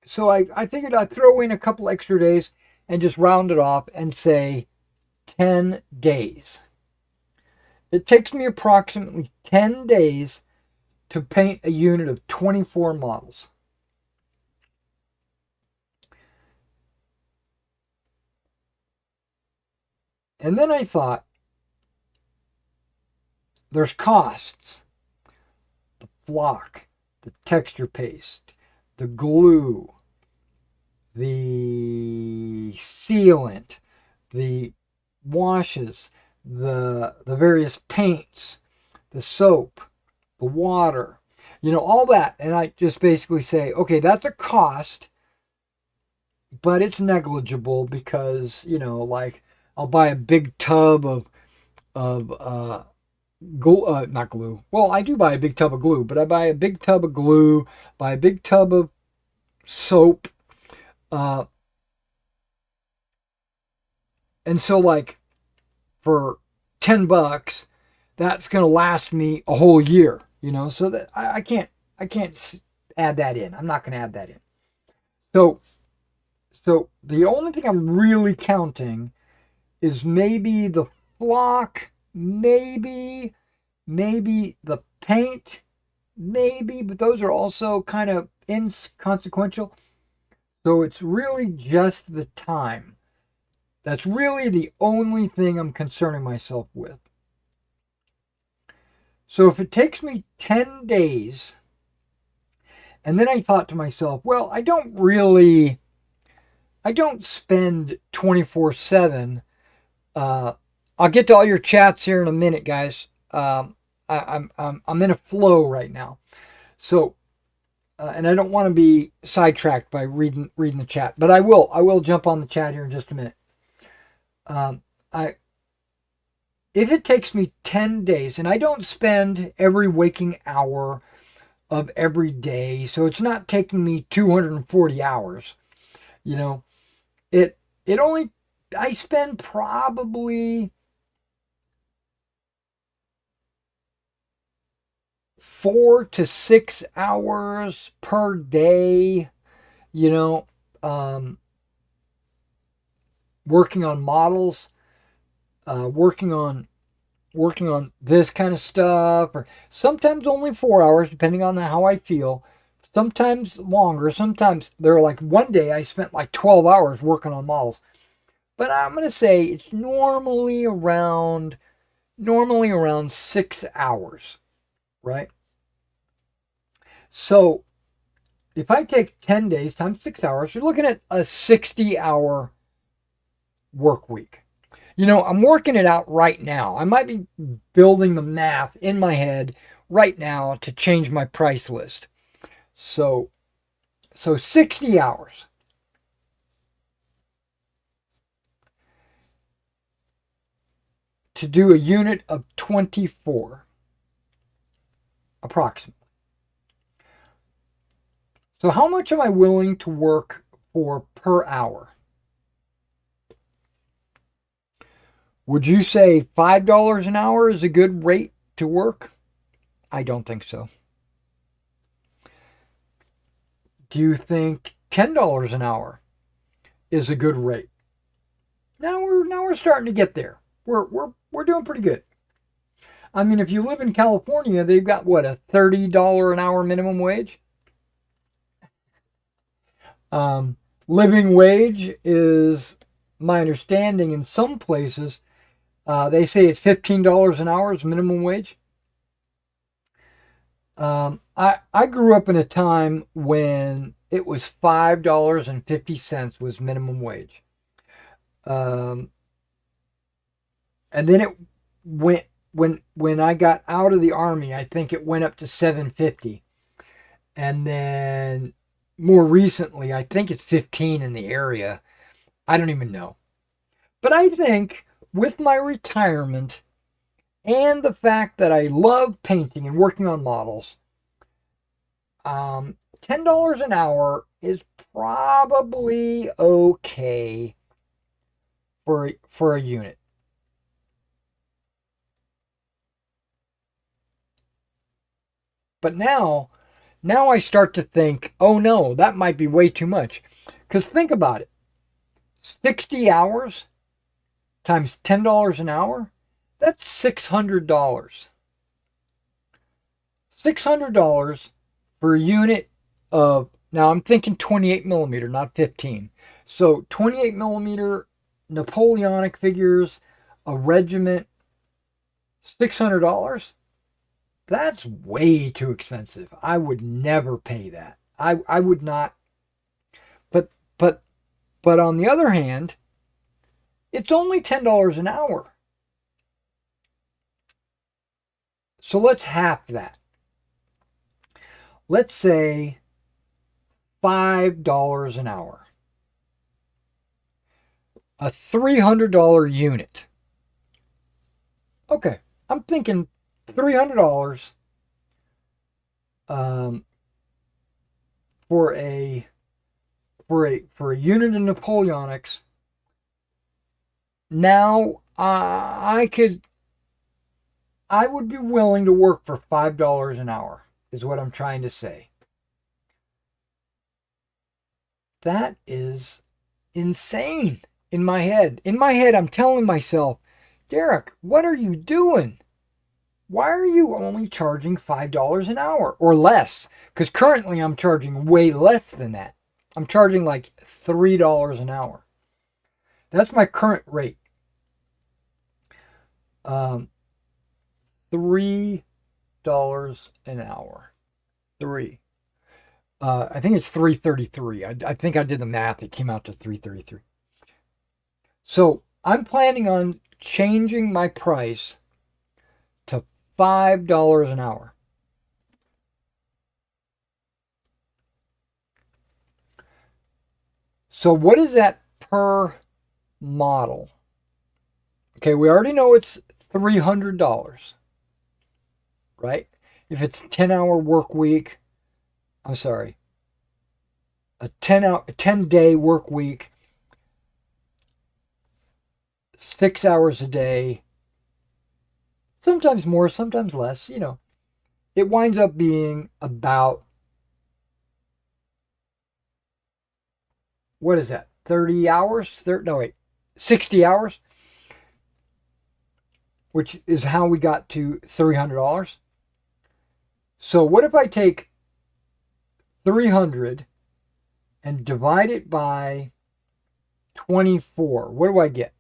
So I figured I'd throw in a couple extra days and just round it off and say 10 days. It takes me approximately 10 days to paint a unit of 24 models. And then I thought, there's costs. The flock, the texture paste, the glue, the sealant, the washes, the various paints, the soap, the water, all that. And I just basically say, okay, that's a cost, but it's negligible because, like I'll buy a big tub of glue, not glue. Well, I do buy a big tub of glue, but I buy a big tub of glue, buy a big tub of soap. And so like for $10, that's going to last me a whole year, so that I can't add that in. I'm not going to add that in. So the only thing I'm really counting is maybe the flock, maybe maybe the paint, maybe, but those are also kind of inconsequential. So it's really just the time. That's really the only thing I'm concerning myself with. So if it takes me 10 days, and then I thought to myself, well, I don't spend 24/7. I'll get to all your chats here in a minute, guys. I'm in a flow right now. So, and I don't want to be sidetracked by reading the chat, but I will jump on the chat here in just a minute. I if it takes me 10 days, and I don't spend every waking hour of every day, so it's not taking me 240 hours. You know, it only I spend probably 4 to 6 hours per day, you know, working on models, working on this kind of stuff, or sometimes only 4 hours, depending on how I feel. Sometimes longer. Sometimes there are like one day I spent like 12 hours working on models. But I'm gonna say it's normally around 6 hours, right? So if I take 10 days times 6 hours, you're looking at a 60-hour work week. You know, I'm working it out right now. I might be building the math in my head right now to change my price list. So 60 hours. To do a unit of 24, approximately. So how much am I willing to work for per hour? Would you say $5 an hour is a good rate to work? I don't think so. Do you think $10 an hour is a good rate? Now we're starting to get there. We're doing pretty good. I mean, if you live in California, they've got what, a $30 an hour minimum wage? Living wage is, my understanding, in some places, they say it's $15 an hour is minimum wage. I grew up in a time when it was $5.50 was minimum wage. And then it went when I got out of the army, I think it went up to $7.50. And then more recently, I think it's 15 in the area. I don't even know. But I think with my retirement and the fact that I love painting and working on models, $10 an hour is probably okay for a unit. But now I start to think, oh no, that might be way too much. Because think about it. 60 hours times $10 an hour, that's $600. $600 for a unit of, now I'm thinking 28 millimeter, not 15. So 28 millimeter Napoleonic figures, a regiment, $600. That's way too expensive. I would never pay that. I would not. But on the other hand, it's only $10 an hour. So let's half that. Let's say $5 an hour. A $300 unit. Okay, I'm thinking $300 for a unit of Napoleonics. Now I would be willing to work for $5 an hour, is what I'm trying to say. That is insane in my head. In my head, I'm telling myself, Derek, what are you doing? why are you only charging $5 an hour or less? Because currently I'm charging way less than that. I'm charging like $3 an hour. That's my current rate. $3 an hour. Three. I think it's 333. I think I did the math. It came out to 333. So I'm planning on changing my price to $5 an hour. So what is that per model? Okay, we already know it's $300, right? If it's a 10-hour work week, I'm sorry, a 10-day work week, 6 hours a day, sometimes more, sometimes less, it winds up being about, what is that, 30 hours? 60 hours, which is how we got to $300. So what if I take 300 and divide it by 24? What do I get?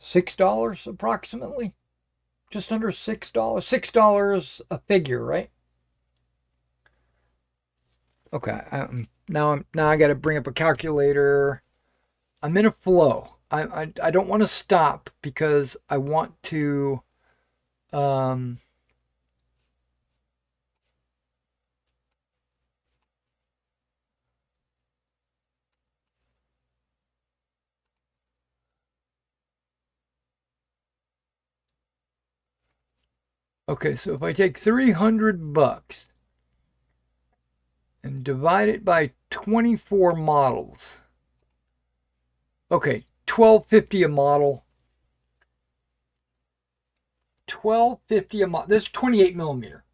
$6 approximately? Just under $6. $6 a figure, right? Okay, now I got to bring up a calculator. I'm in a flow. I don't want to stop because I want to okay, so if I take $300 and divide it by 24 models. Okay, $12.50 a model. $12.50 a model. This is 28 millimeter.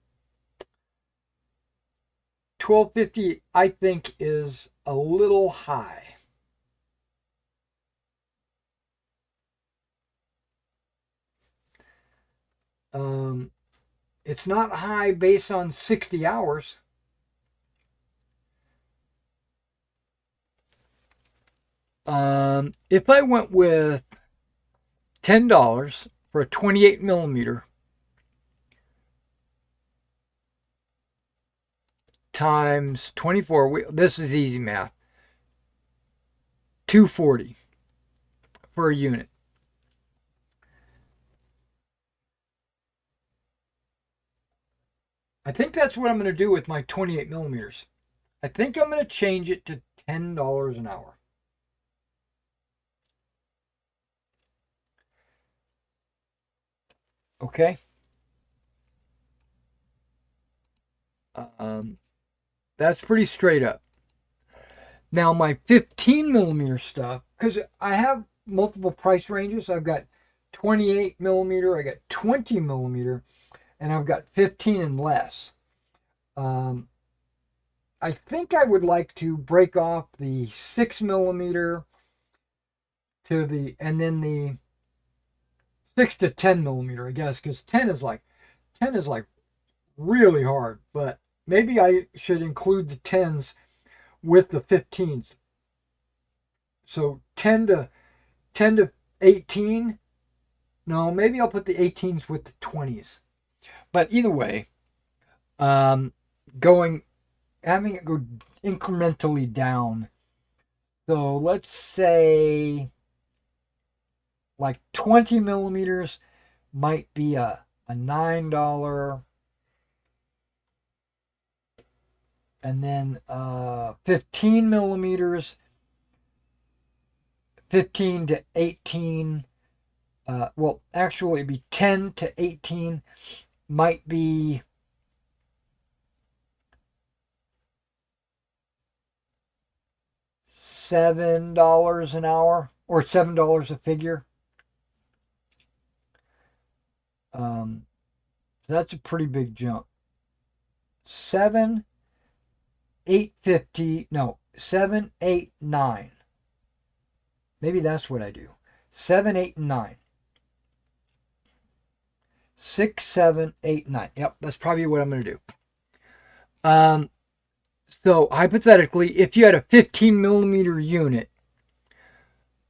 $12.50 I think is a little high. It's not high based on 60 hours. If I went with $10 for a 28 millimeter times 24, this is easy math, $240 for a unit. I think that's what I'm going to do with my 28 millimeters. I think I'm going to change it to $10 an hour. Okay. That's pretty straight up. Now my 15 millimeter stuff, because I have multiple price ranges. I've got 28 millimeter, I got 20 millimeter, and I've got 15 and less. I think I would like to break off the 6 millimeter and then the 6 to 10 millimeter, I guess, because 10 is like really hard, but maybe I should include the 10s with the 15s. So 10 to 18. No, maybe I'll put the 18s with the 20s. But either way, having it go incrementally down. So let's say like 20 millimeters might be a $9, and then 15 millimeters, 15 to 18, well, actually it'd be 10 to 18, might be $7 an hour, or $7 a figure. So that's a pretty big jump. 7, 850, no, 7, 8, 9. Maybe that's what I do. 7, 8, and 9. 6, 7, 8, 9. Yep, that's probably what I'm going to do. So hypothetically, if you had a 15 millimeter unit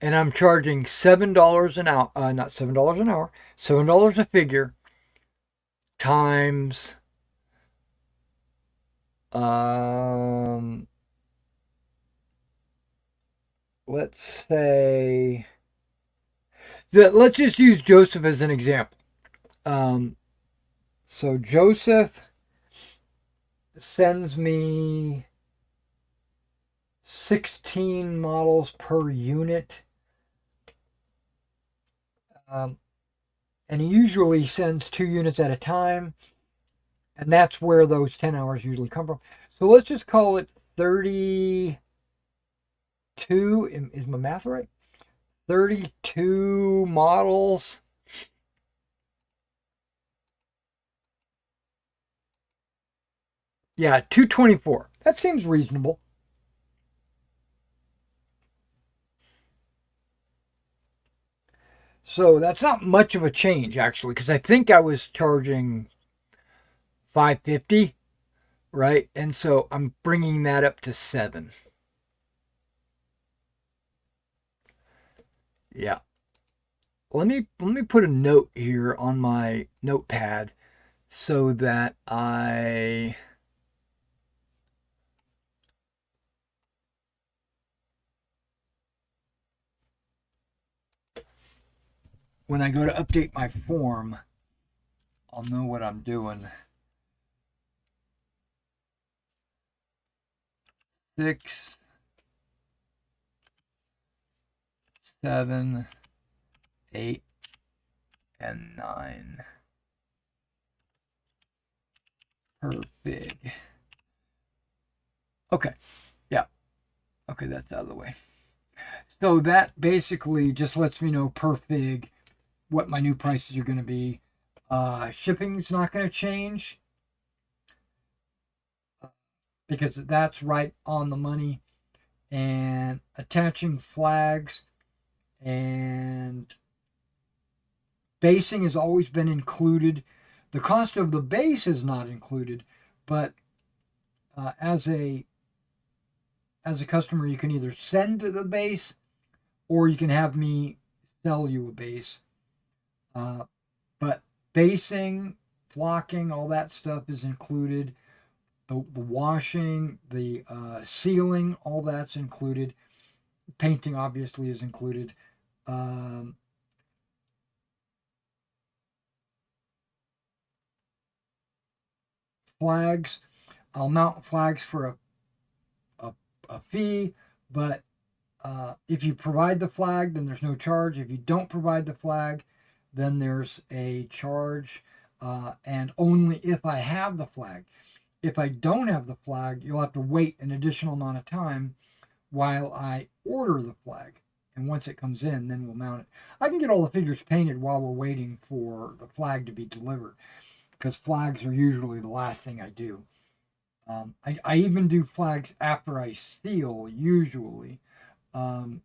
and I'm charging $7 an hour, not $7 an hour, $7 a figure times, let's say, let's just use Joseph as an example. So Joseph sends me 16 models per unit. And he usually sends 2 units at a time. And that's where those 10 hours usually come from. So let's just call it 32. Is my math right? 32 models. Yeah, 224. That seems reasonable. So that's not much of a change, actually, because I think I was charging $5.50, right? And so I'm bringing that up to 7. Yeah. Let me put a note here on my notepad so that when I go to update my form, I'll know what I'm doing. 6, 7, 8, and 9 per fig. Okay, yeah. Okay, that's out of the way. So that basically just lets me know per fig what my new prices are going to be. Shipping's not going to change because that's right on the money. And attaching flags and basing has always been included. The cost of the base is not included, but as a customer, you can either send the base or you can have me sell you a base. But basing, flocking, all that stuff is included. The washing, the sealing, all that's included. Painting obviously is included. Flags, I'll mount flags for a fee, but if you provide the flag, then there's no charge. If you don't provide the flag, then there's a charge, and only if I have the flag. If I don't have the flag, you'll have to wait an additional amount of time while I order the flag. And once it comes in, then we'll mount it. I can get all the figures painted while we're waiting for the flag to be delivered, because flags are usually the last thing I do. I even do flags after I seal, usually. In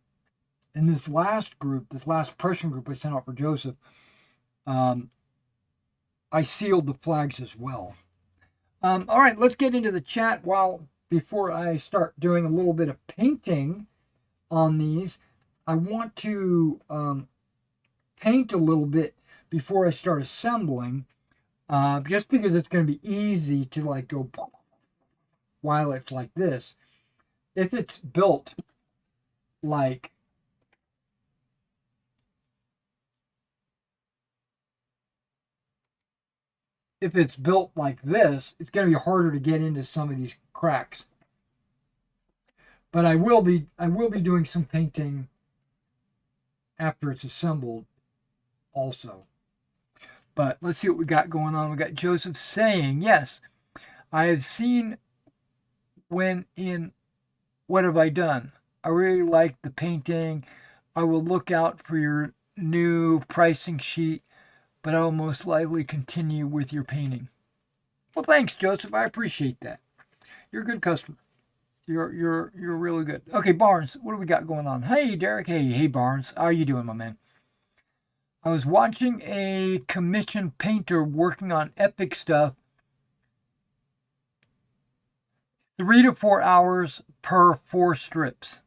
this last group, this last Prussian group I sent out for Joseph, I sealed the flags as well. All right, let's get into the chat before I start doing a little bit of painting on these. I want to paint a little bit before I start assembling, just because it's going to be easy to like go while it's like this. If it's built like this, it's going to be harder to get into some of these cracks. But I will be doing some painting after it's assembled also. But let's see what we got going on. We got Joseph saying, yes, I have seen when in What Have I Done? I really like the painting. I will look out for your new pricing sheet, but I will most likely continue with your painting. Well, thanks, Joseph. I appreciate that. You're a good customer. You're really good. Okay, Barnes, what do we got going on? Hey, Derek. Hey, Barnes. How are you doing, my man? I was watching a commissioned painter working on epic stuff. 3 to 4 hours per 4 strips.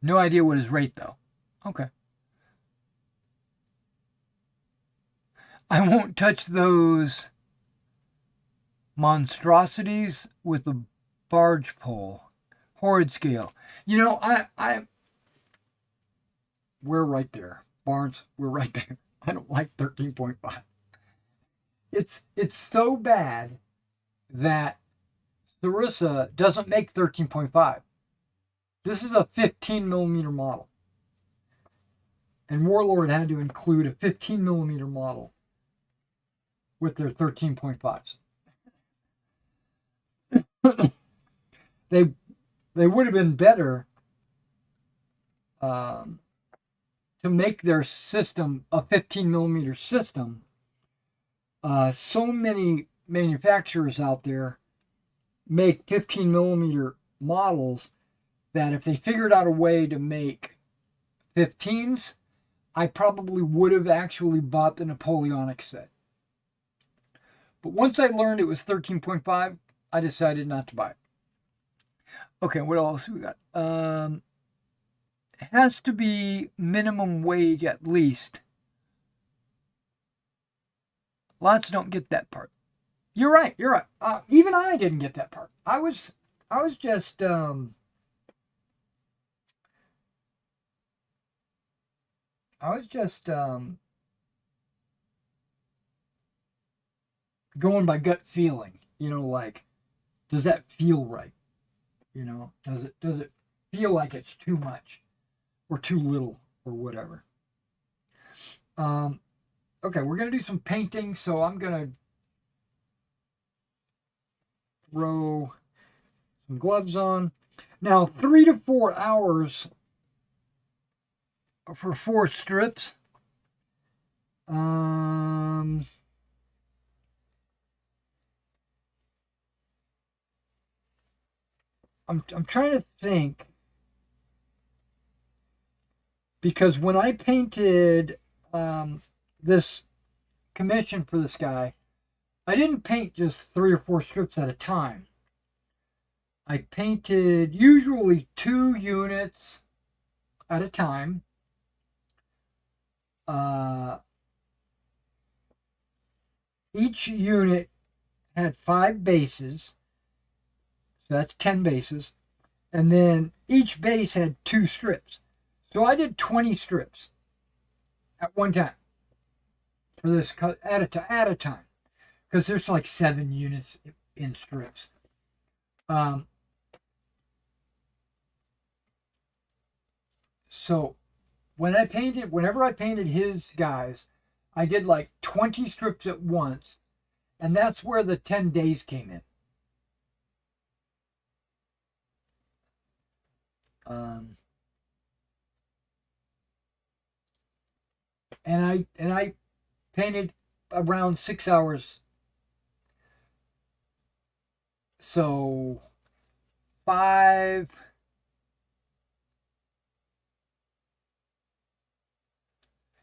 No idea what his rate though. Okay. I won't touch those monstrosities with a barge pole. Horrid scale. You know, we're right there. Barnes, we're right there. I don't like 13.5. It's so bad that Sarissa doesn't make 13.5. This is a 15 millimeter model. And Warlord had to include a 15 millimeter model with their 13.5s. They would have been better to make their system a 15 millimeter system. So many manufacturers out there make 15 millimeter models that if they figured out a way to make 15s, I probably would have actually bought the Napoleonic set. But once I learned it was 13.5, I decided not to buy it. Okay, what else we got? It has to be minimum wage at least. Lots don't get that part. You're right. Even I didn't get that part. I was just going by gut feeling. You know, like, does that feel right? You know, does it feel like it's too much or too little or whatever? Okay, we're gonna do some painting, so I'm gonna throw some gloves on. Now, 3 to 4 hours for 4 strips. I'm trying to think, because when I painted this commission for this guy, I didn't paint just 3 or 4 strips at a time. I painted usually 2 units at a time. Each unit had 5 bases, so that's 10 bases, and then each base had 2 strips. So I did 20 strips at one time for this at a time, because there's like 7 units in strips. So whenever I painted his guys, I did like 20 strips at once, and that's where the 10 days came in. And I painted around 6 hours. So 5.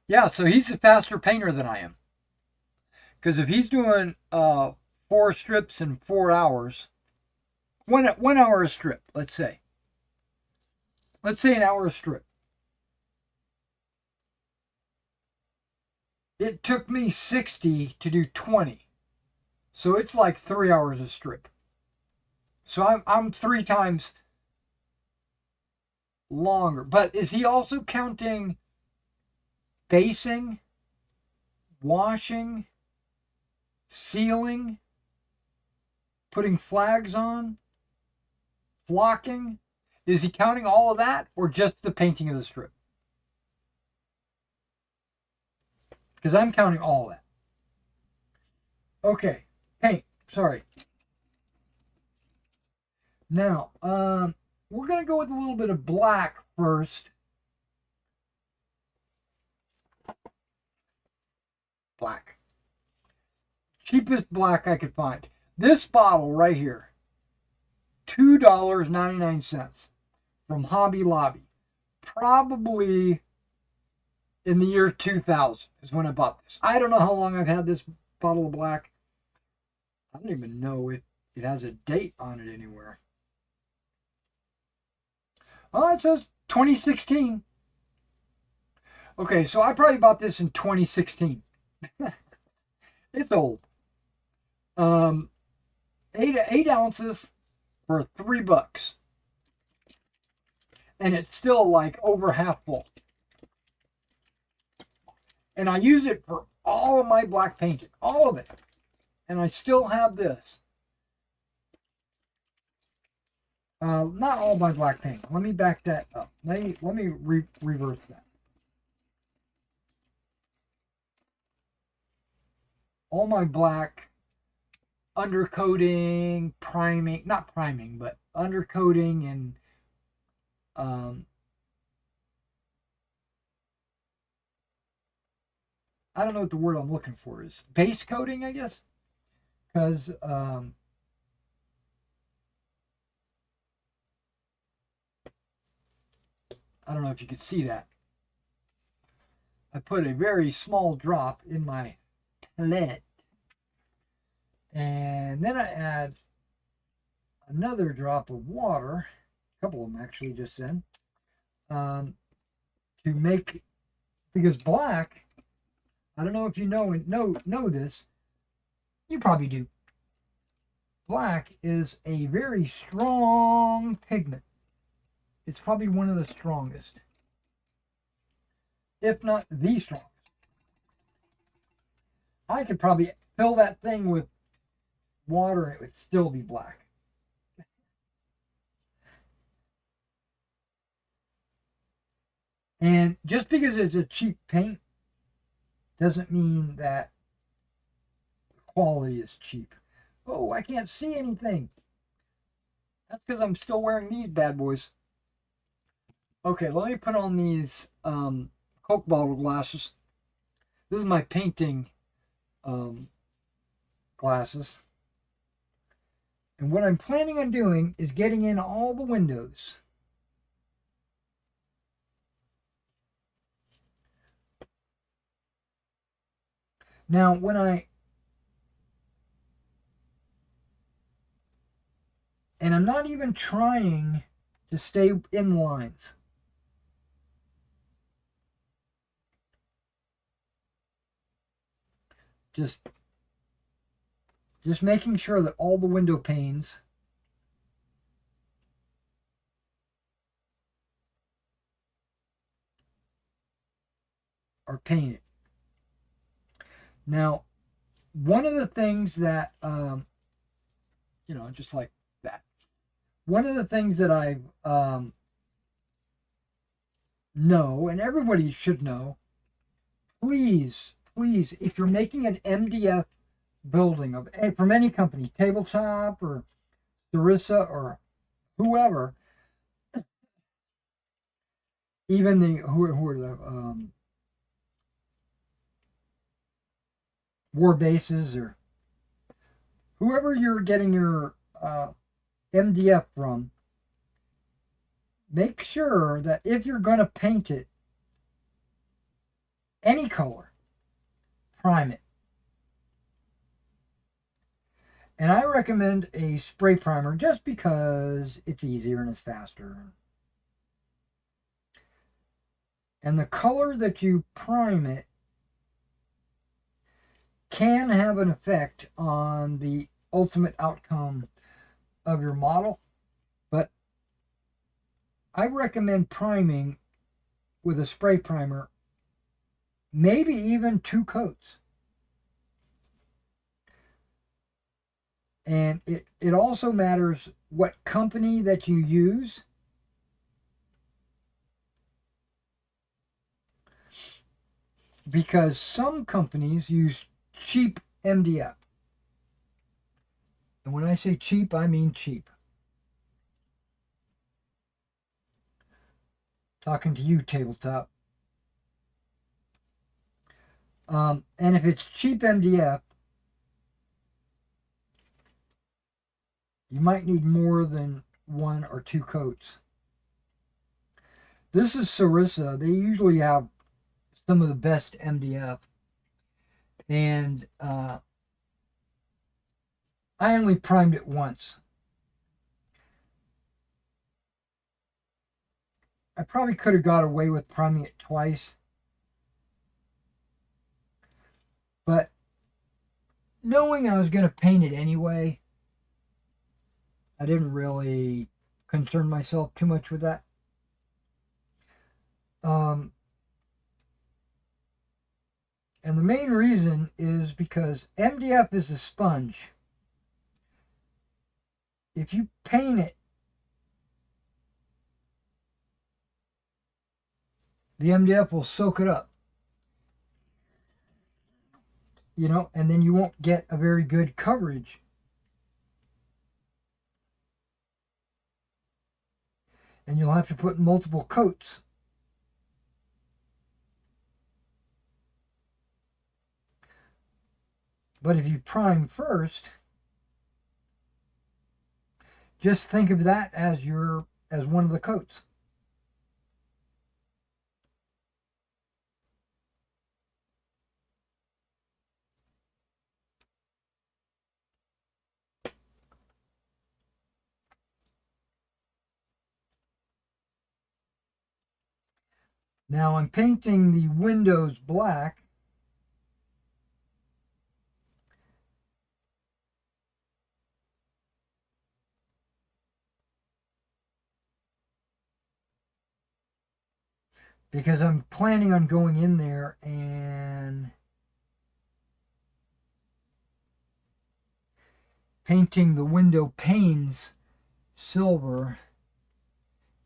Yeah, so he's a faster painter than I am. Because if he's doing 4 strips in 4 hours, 1 hour a strip, let's say an hour a strip. It took me 60 to do 20. So it's like 3 hours a strip. So I'm 3 times longer. But is he also counting basing, washing, sealing, putting flags on, flocking? Is he counting all of that, or just the painting of the strip? Because I'm counting all of that. Okay, paint. Sorry. Now, we're going to go with a little bit of black first. Black. cheapest black I could find. This bottle right here, $2.99 from Hobby Lobby. Probably in the year 2000 is when I bought this. I don't know how long I've had this bottle of black. I don't even know it has a date on it anywhere. Oh, it says 2016. Okay, so I probably bought this in 2016. It's old. 8 ounces for $3. And it's still like over half full. And I use it for all of my black painting, all of it. And I still have this. Not all my black paint. Let me back that up. Let me reverse that. All my black undercoating, priming, not priming, but undercoating and I don't know what the word I'm looking for is. Base coating, I guess. Because I don't know if you could see that. I put a very small drop in my palette. And then I add another drop of water, a couple of them actually just then, to make, because black, I don't know if you know this, you probably do. Black is a very strong pigment. It's probably one of the strongest, if not the strongest. I could probably fill that thing with water and it would still be black. And just because it's a cheap paint doesn't mean that the quality is cheap. Oh, I can't see anything. That's because I'm still wearing these bad boys. Okay, let me put on these Coke bottle glasses. This is my painting glasses. And what I'm planning on doing is getting in all the windows. Now, and I'm not even trying to stay in lines. Just making sure that all the window panes are painted. Now, one of the things that, just like that, one of the things that I know, and everybody should know, please, if you're making an MDF building from any company, Tabletop or Sarissa or whoever, even who are the war bases or whoever you're getting your MDF from, make sure that if you're going to paint it any color, prime it. And I recommend a spray primer just because it's easier and it's faster. And the color that you prime it can have an effect on the ultimate outcome of your model. But I recommend priming with a spray primer, maybe even 2 coats. And it also matters what company that you use. Because some companies use cheap MDF. And when I say cheap, I mean cheap. Talking to you, Tabletop. And if it's cheap MDF, You might need more than 1 or 2 coats. This is Sarissa. They usually have some of the best MDF. And I only primed it once. I probably could have got away with priming it twice. But knowing I was going to paint it anyway, I didn't really concern myself too much with that. And the main reason is because MDF is a sponge. If you paint it, the MDF will soak it up. You know, and then you won't get a very good coverage. And you'll have to put multiple coats. But if you prime first, just think of that as one of the coats. Now I'm painting the windows black. Because I'm planning on going in there and painting the window panes silver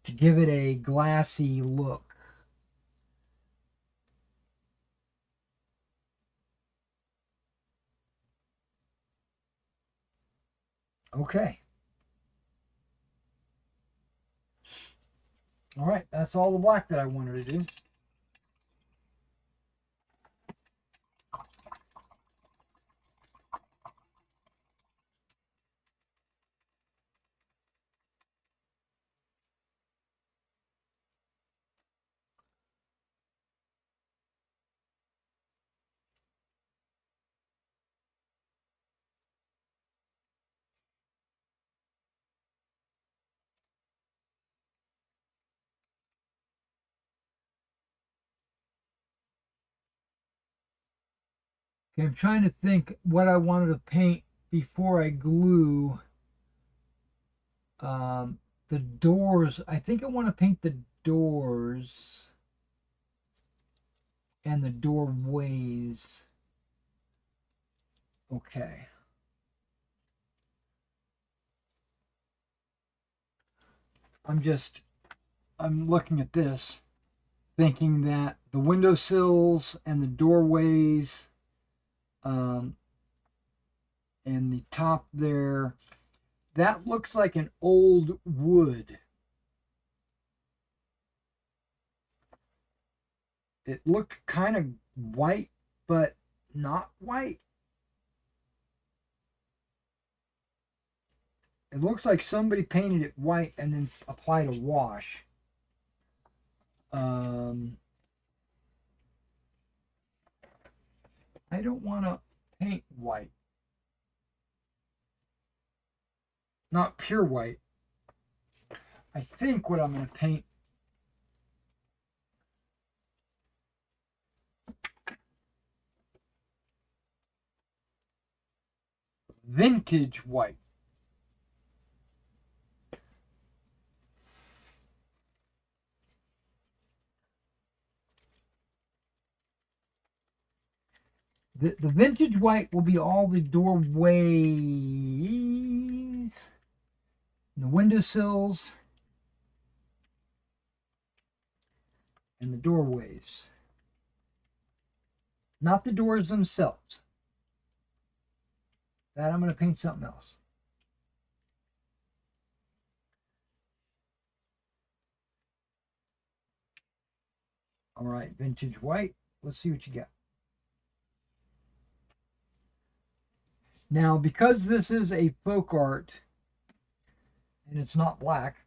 to give it a glassy look. Okay. All right, that's all the black that I wanted to do. Okay, I'm trying to think what I wanted to paint before I glue the doors. I think I want to paint the doors and the doorways. Okay. I'm looking at this, thinking that the windowsills and the doorways, and the top there, that looks like an old wood. It looked kind of white, but not white. It looks like somebody painted it white and then applied a wash. I don't want to paint white. Not pure white. I think what I'm going to paint vintage white. The vintage white will be all the doorways, the windowsills, and the doorways. Not the doors themselves. That I'm going to paint something else. All right, vintage white. Let's see what you got. Now, because this is a folk art, and it's not black,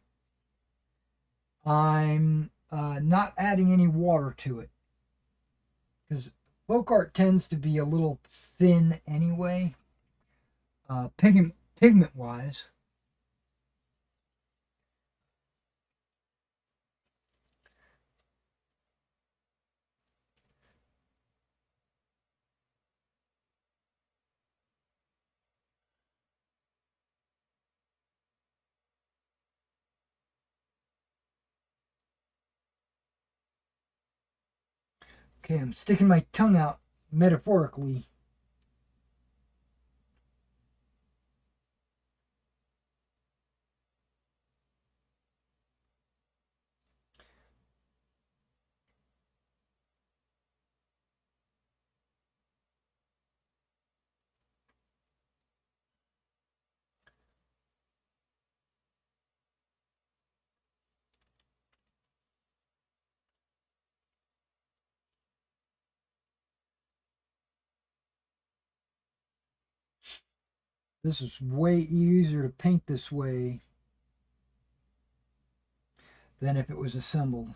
I'm not adding any water to it, because folk art tends to be a little thin anyway, pigment wise. Okay, I'm sticking my tongue out metaphorically. This is way easier to paint this way than if it was assembled.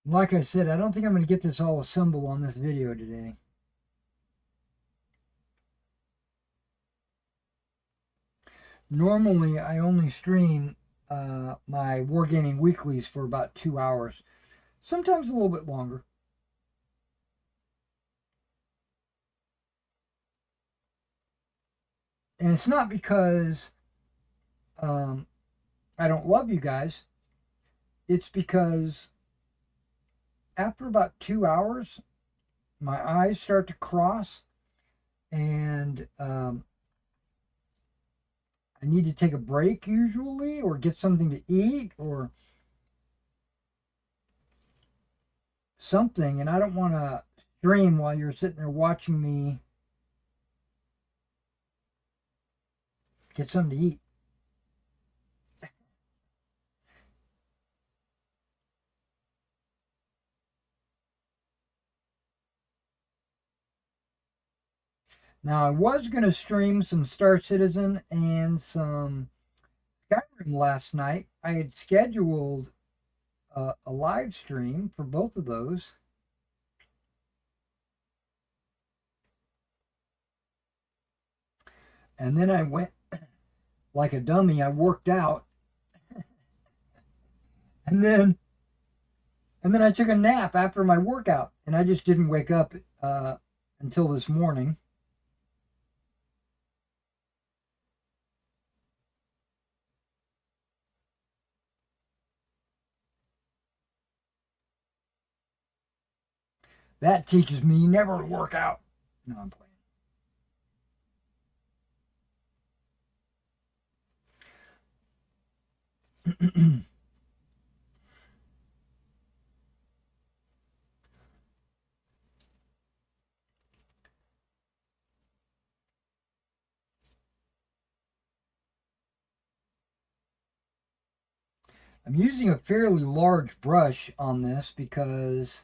Like I said, I don't think I'm going to get this all assembled on this video today. Normally, I only stream my Wargaming Weeklies for about 2 hours, sometimes a little bit longer. And it's not because I don't love you guys. It's because after about 2 hours, my eyes start to cross, and I need to take a break usually, or get something to eat, or something, and I don't want to stream while you're sitting there watching me get something to eat. Now, I was going to stream some Star Citizen and some Skyrim last night. I had scheduled a live stream for both of those. And then I went like a dummy. I worked out. And then I took a nap after my workout, and I just didn't wake up until this morning. That teaches me never to work out. No, I'm playing. I'm using a fairly large brush on this because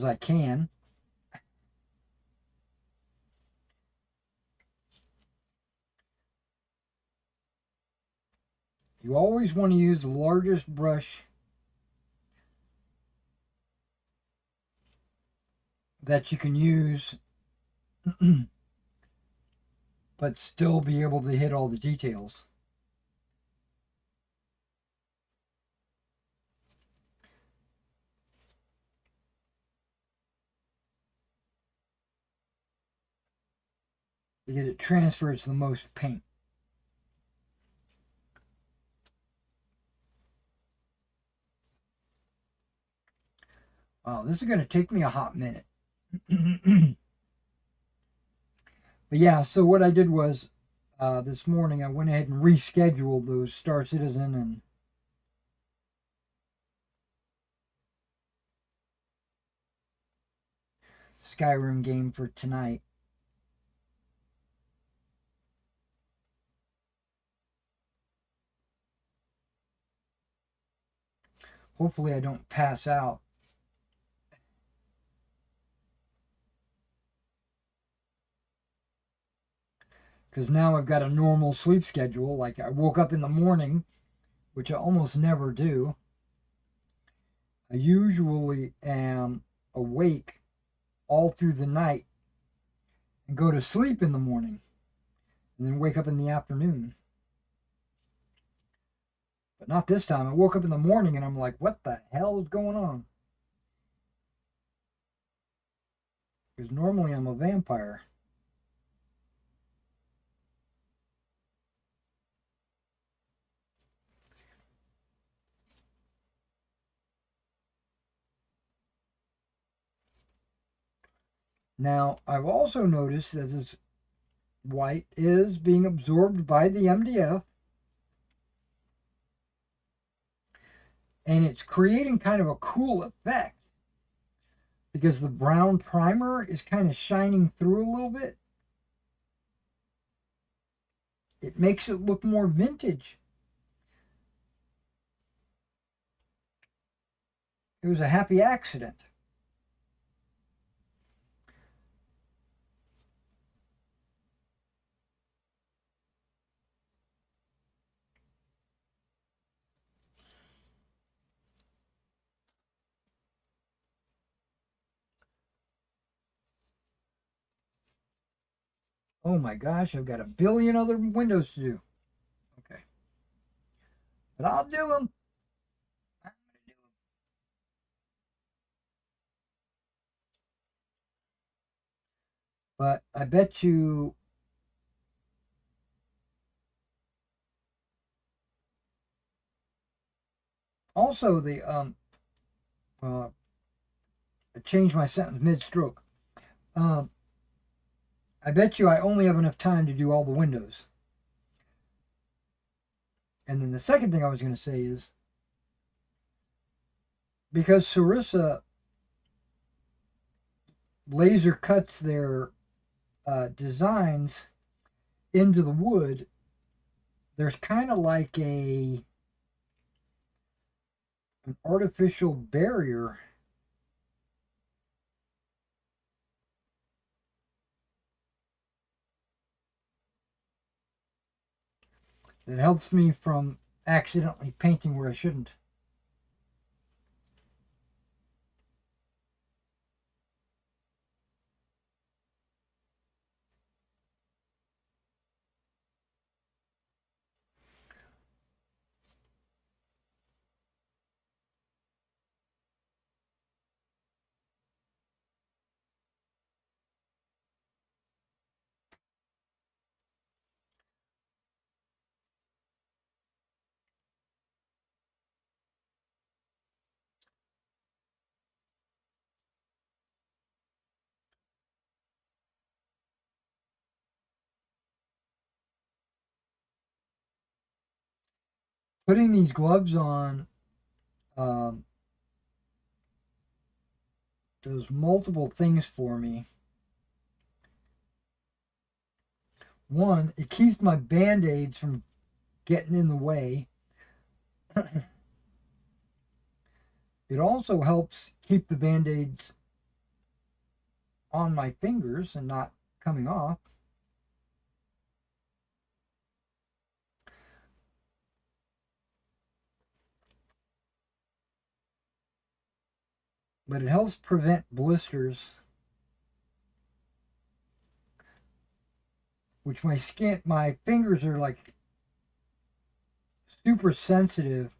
I can. You always want to use the largest brush that you can use, but still be able to hit all the details. Because it transfers the most paint. Wow, this is going to take me a hot minute. But yeah, so what I did was this morning I went ahead and rescheduled those Star Citizen and Skyrim game for tonight. Hopefully I don't pass out. Because now I've got a normal sleep schedule. Like I woke up in the morning, which I almost never do. I usually am awake all through the night and go to sleep in the morning and then wake up in the afternoon. But not this time. I woke up in the morning and I'm like, what the hell is going on? Because normally I'm a vampire. Now, I've also noticed that this white is being absorbed by the MDF. And it's creating kind of a cool effect. Because the brown primer is kind of shining through a little bit. It makes it look more vintage. It was a happy accident. Oh my gosh, I've got a billion other windows to do. Okay. But I'll do them. But I bet you also I changed my sentence mid-stroke. Um, I bet you I only have enough time to do all the windows. And then the second thing I was going to say is because Sarissa laser cuts their designs into the wood, there's kind of like an artificial barrier that helps me from accidentally painting where I shouldn't. Putting these gloves on does multiple things for me. One, it keeps my band-aids from getting in the way. It also helps keep the band-aids on my fingers and not coming off. but it helps prevent blisters, which my fingers are like super sensitive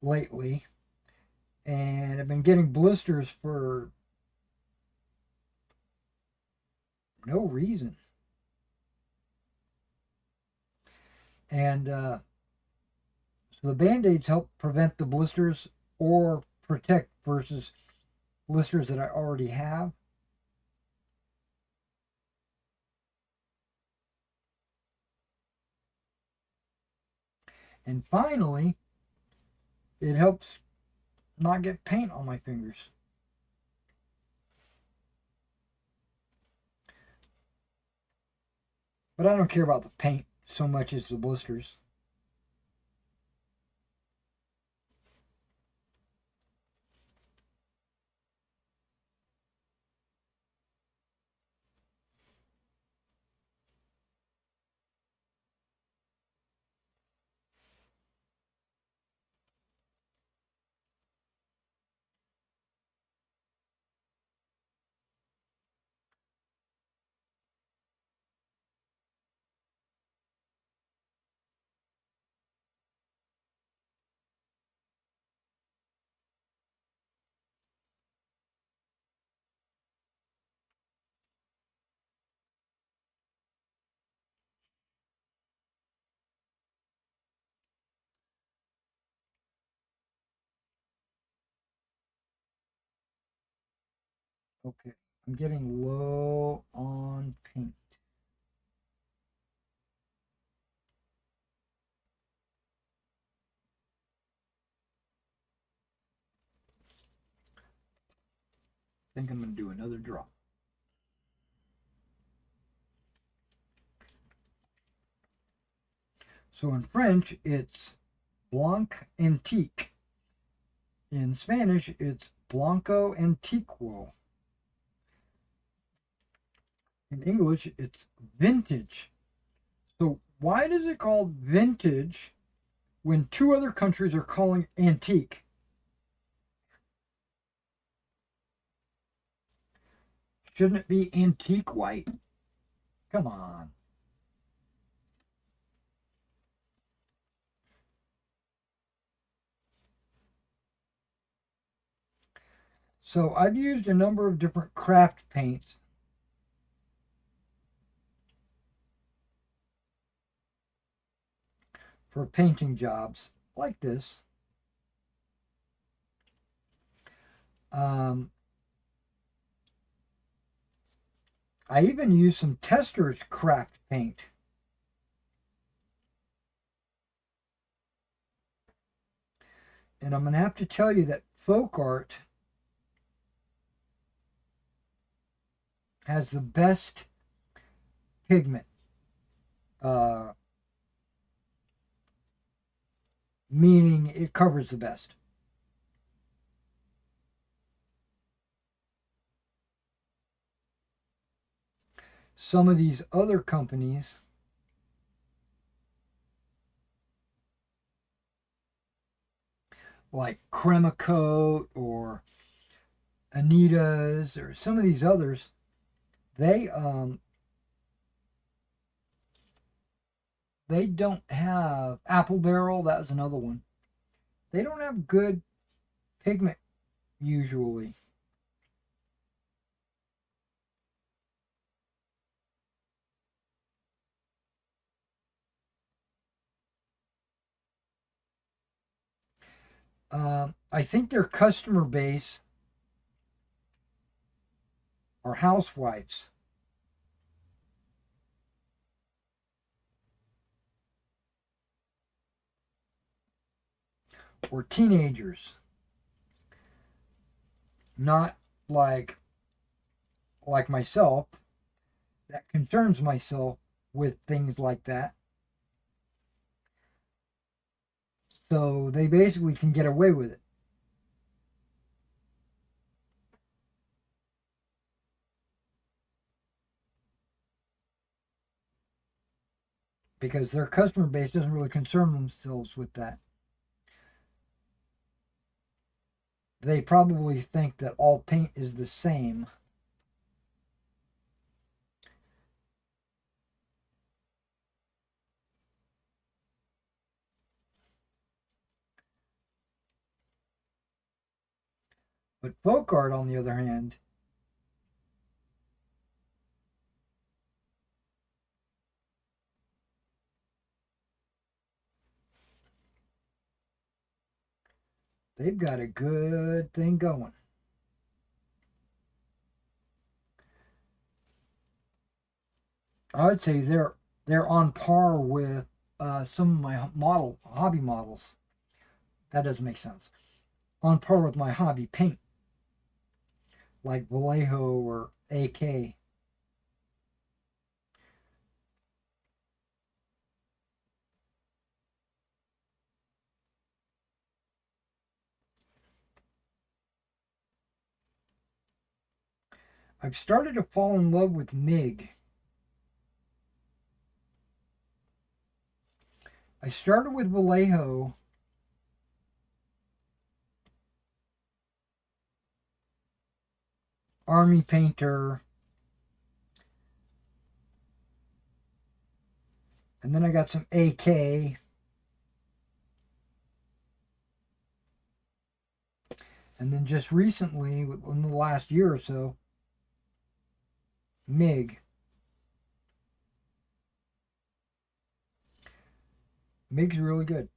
lately, and I've been getting blisters for no reason. And so the Band-Aids help prevent the blisters or protect versus blisters that I already have. And finally, it helps not get paint on my fingers. But I don't care about the paint so much as the blisters. Okay, I'm getting low on paint. I think I'm going to do another drop. So in French, it's Blanc Antique. In Spanish, it's Blanco Antiquo. In English, it's vintage. So why does it call vintage when two other countries are calling antique? Shouldn't it be antique white? Come on. So I've used a number of different craft paints. For painting jobs like this. I even use some Testors craft paint. And I'm going to have to tell you that folk art has the best pigment. Meaning it covers the best. Some of these other companies like Cremacoat or Anita's or some of these others, they don't have Apple Barrel. That was another one. They don't have good pigment usually. I think their customer base are housewives. Or teenagers. Not like myself, that concerns myself with things like that. So they basically can get away with it. Because their customer base doesn't really concern themselves with that. they probably think that all paint is the same. But folk art, on the other hand, they've got a good thing going. I would say they're on par with some of my hobby models. That doesn't make sense. On par with my hobby paint, like Vallejo or AK. I've started to fall in love with MIG. I started with Vallejo. Army Painter. And then I got some AK. And then just recently, in the last year or so, MIG. MIG's really good.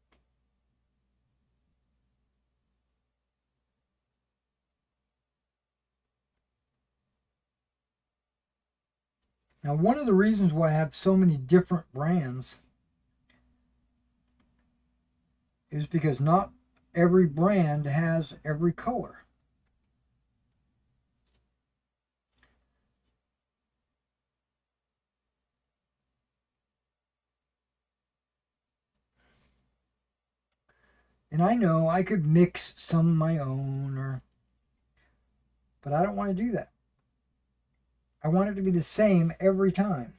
Now, one of the reasons why I have so many different brands is because not every brand has every color. And I know I could mix some of my own, but I don't want to do that. I want it to be the same every time.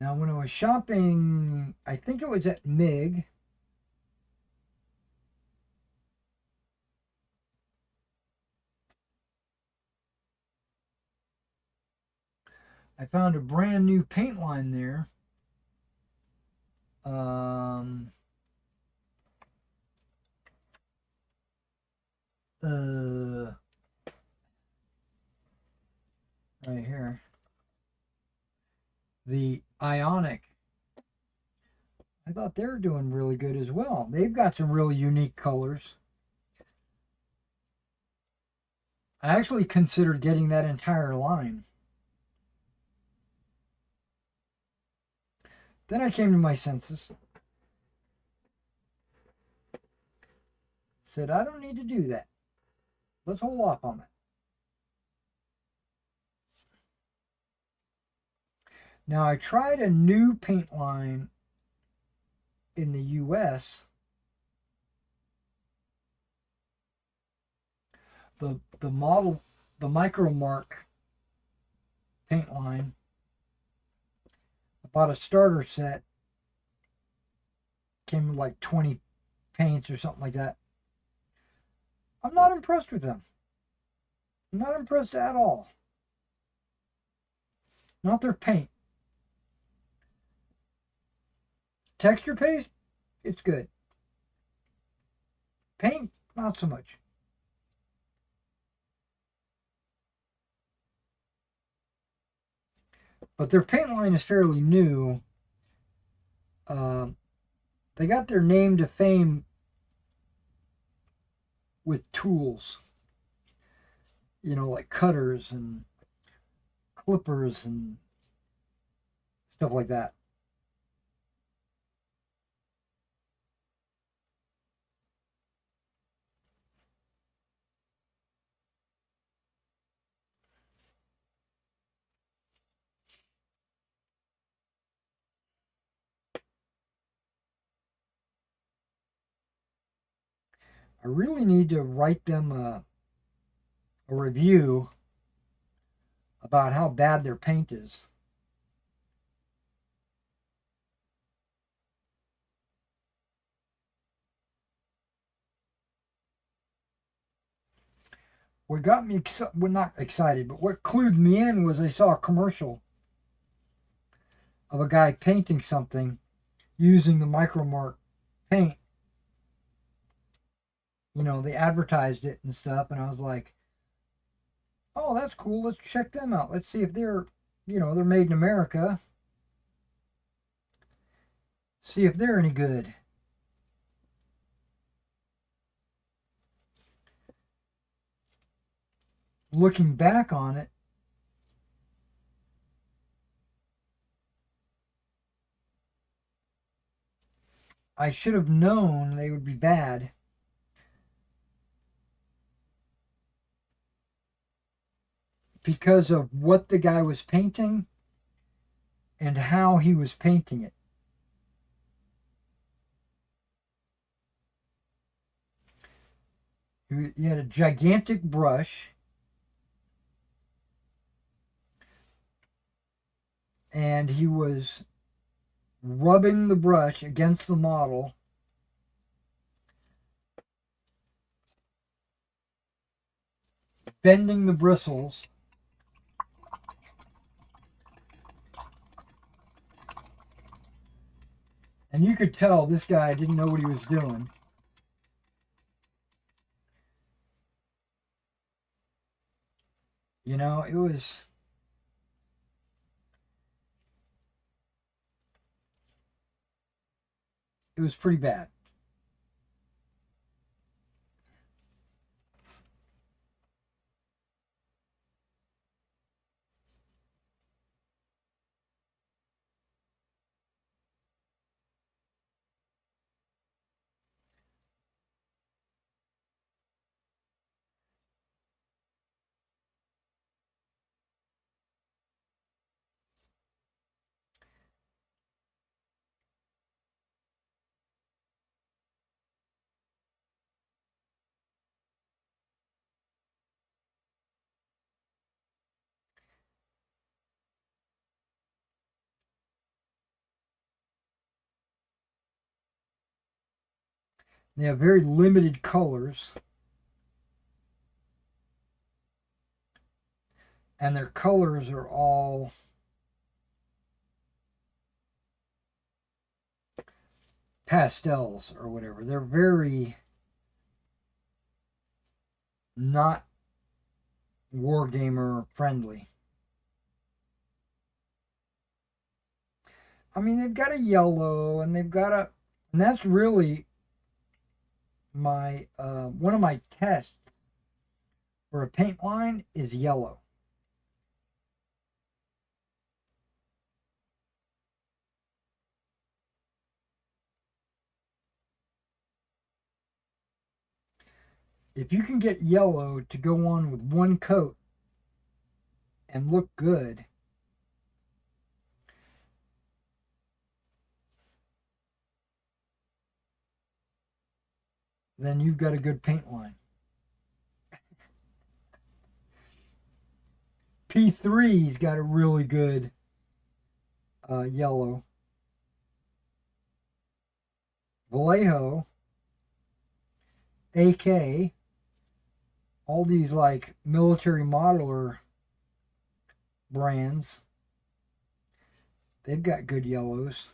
Now, when I was shopping, I think it was at MIG. I found a brand new paint line there. Right here. The Ionic. I thought they were doing really good as well. They've got some really unique colors. I actually considered getting that entire line. Then I came to my senses. Said, I don't need to do that. Let's hold off on that. Now, I tried a new paint line in the US. The model, the Micro Mark paint line. I bought a starter set. Came with like 20 paints or something like that. I'm not impressed with them. I'm not impressed at all. Not their paint. Texture paste, it's good. Paint, not so much. But their paint line is fairly new. They got their name to fame with tools. You know, like cutters and clippers and stuff like that. I really need to write them a review about how bad their paint is. What got me well, not excited, but what clued me in was I saw a commercial of a guy painting something using the micromark paint. You know, they advertised it and stuff, and I was like, "Oh, that's cool. Let's check them out. Let's see if they're, they're made in America. See if they're any good." Looking back on it, I should have known they would be bad because of what the guy was painting and how he was painting it. He had a gigantic brush, and he was rubbing the brush against the model, bending the bristles, and you could tell this guy didn't know what he was doing. You know, it was pretty bad. They have very limited colors, and their colors are all pastels or whatever. They're very not wargamer friendly. I mean, they've got a yellow, and and that's really my one of my tests for a paint line is yellow. If you can get yellow to go on with one coat and look good, then you've got a good paint line. P3's got a really good yellow. Vallejo, AK, all these like military modeler brands, they've got good yellows.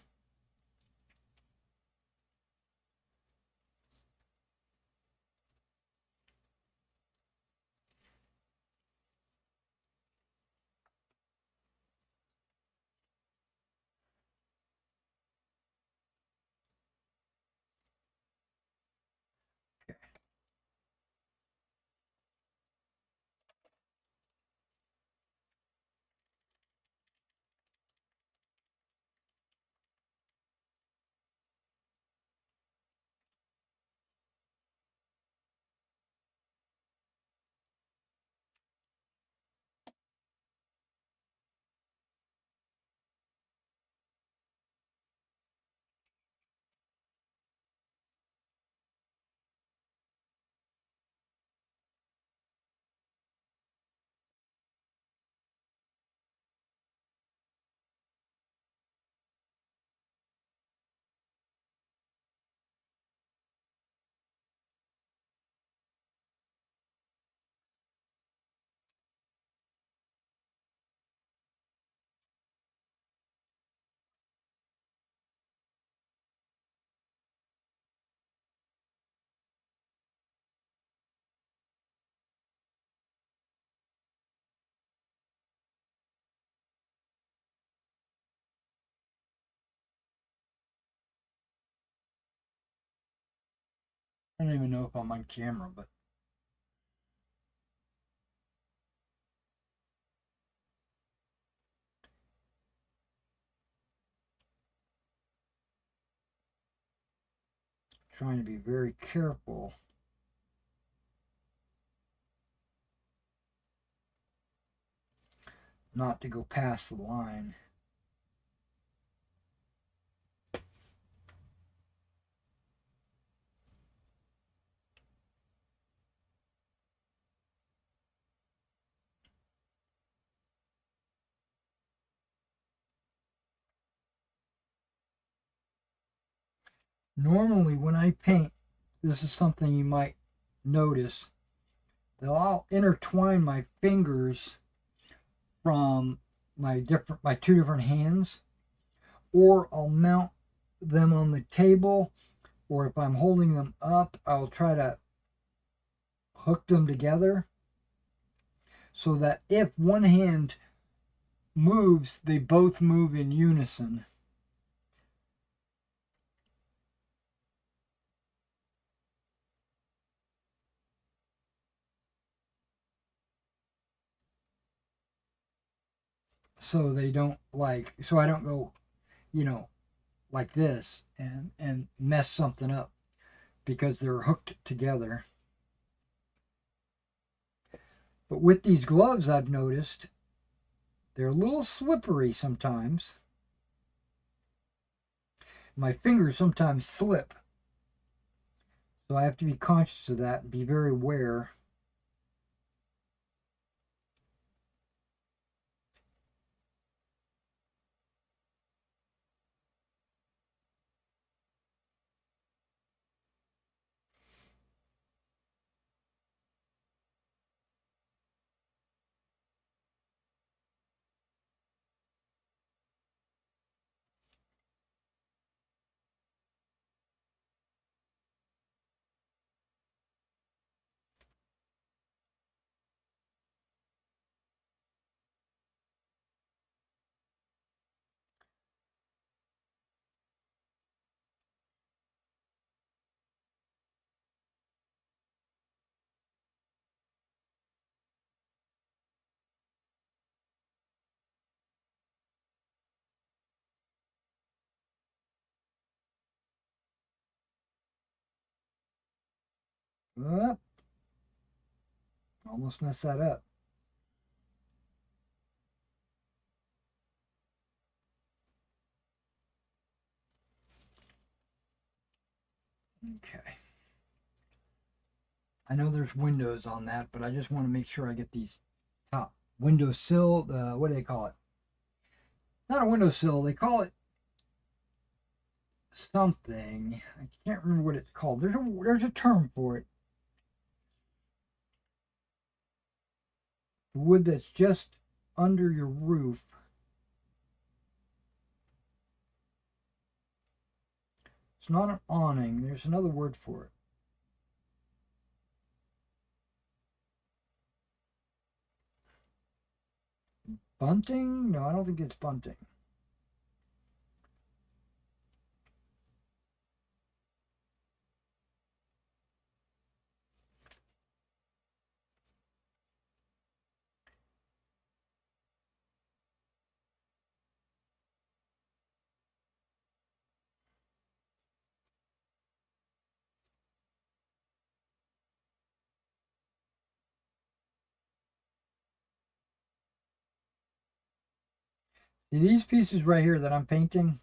I don't even know if I'm on camera, but trying to be very careful not to go past the line. Normally, when I paint, this is something you might notice that I'll intertwine my fingers from my two different hands, or I'll mount them on the table, or if I'm holding them up, I'll try to hook them together so that if one hand moves, they both move in unison. So they don't so I don't go, you know, like this and mess something up because they're hooked together. But with these gloves, I've noticed they're a little slippery sometimes. My fingers sometimes slip. So I have to be conscious of that and be very aware. Up, almost messed that up. Okay. I know there's windows on that, but I just want to make sure I get these top windowsill. What do they call it? Not a windowsill. They call it something. I can't remember what it's called. There's a term for it. The wood that's just under your roof. It's not an awning. There's another word for it. Bunting? No, I don't think it's bunting. See, these pieces right here that I'm painting,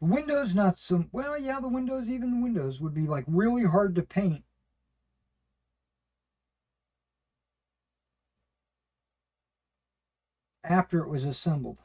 the windows not so well. Yeah, the windows, even the windows would be like really hard to paint after it was assembled.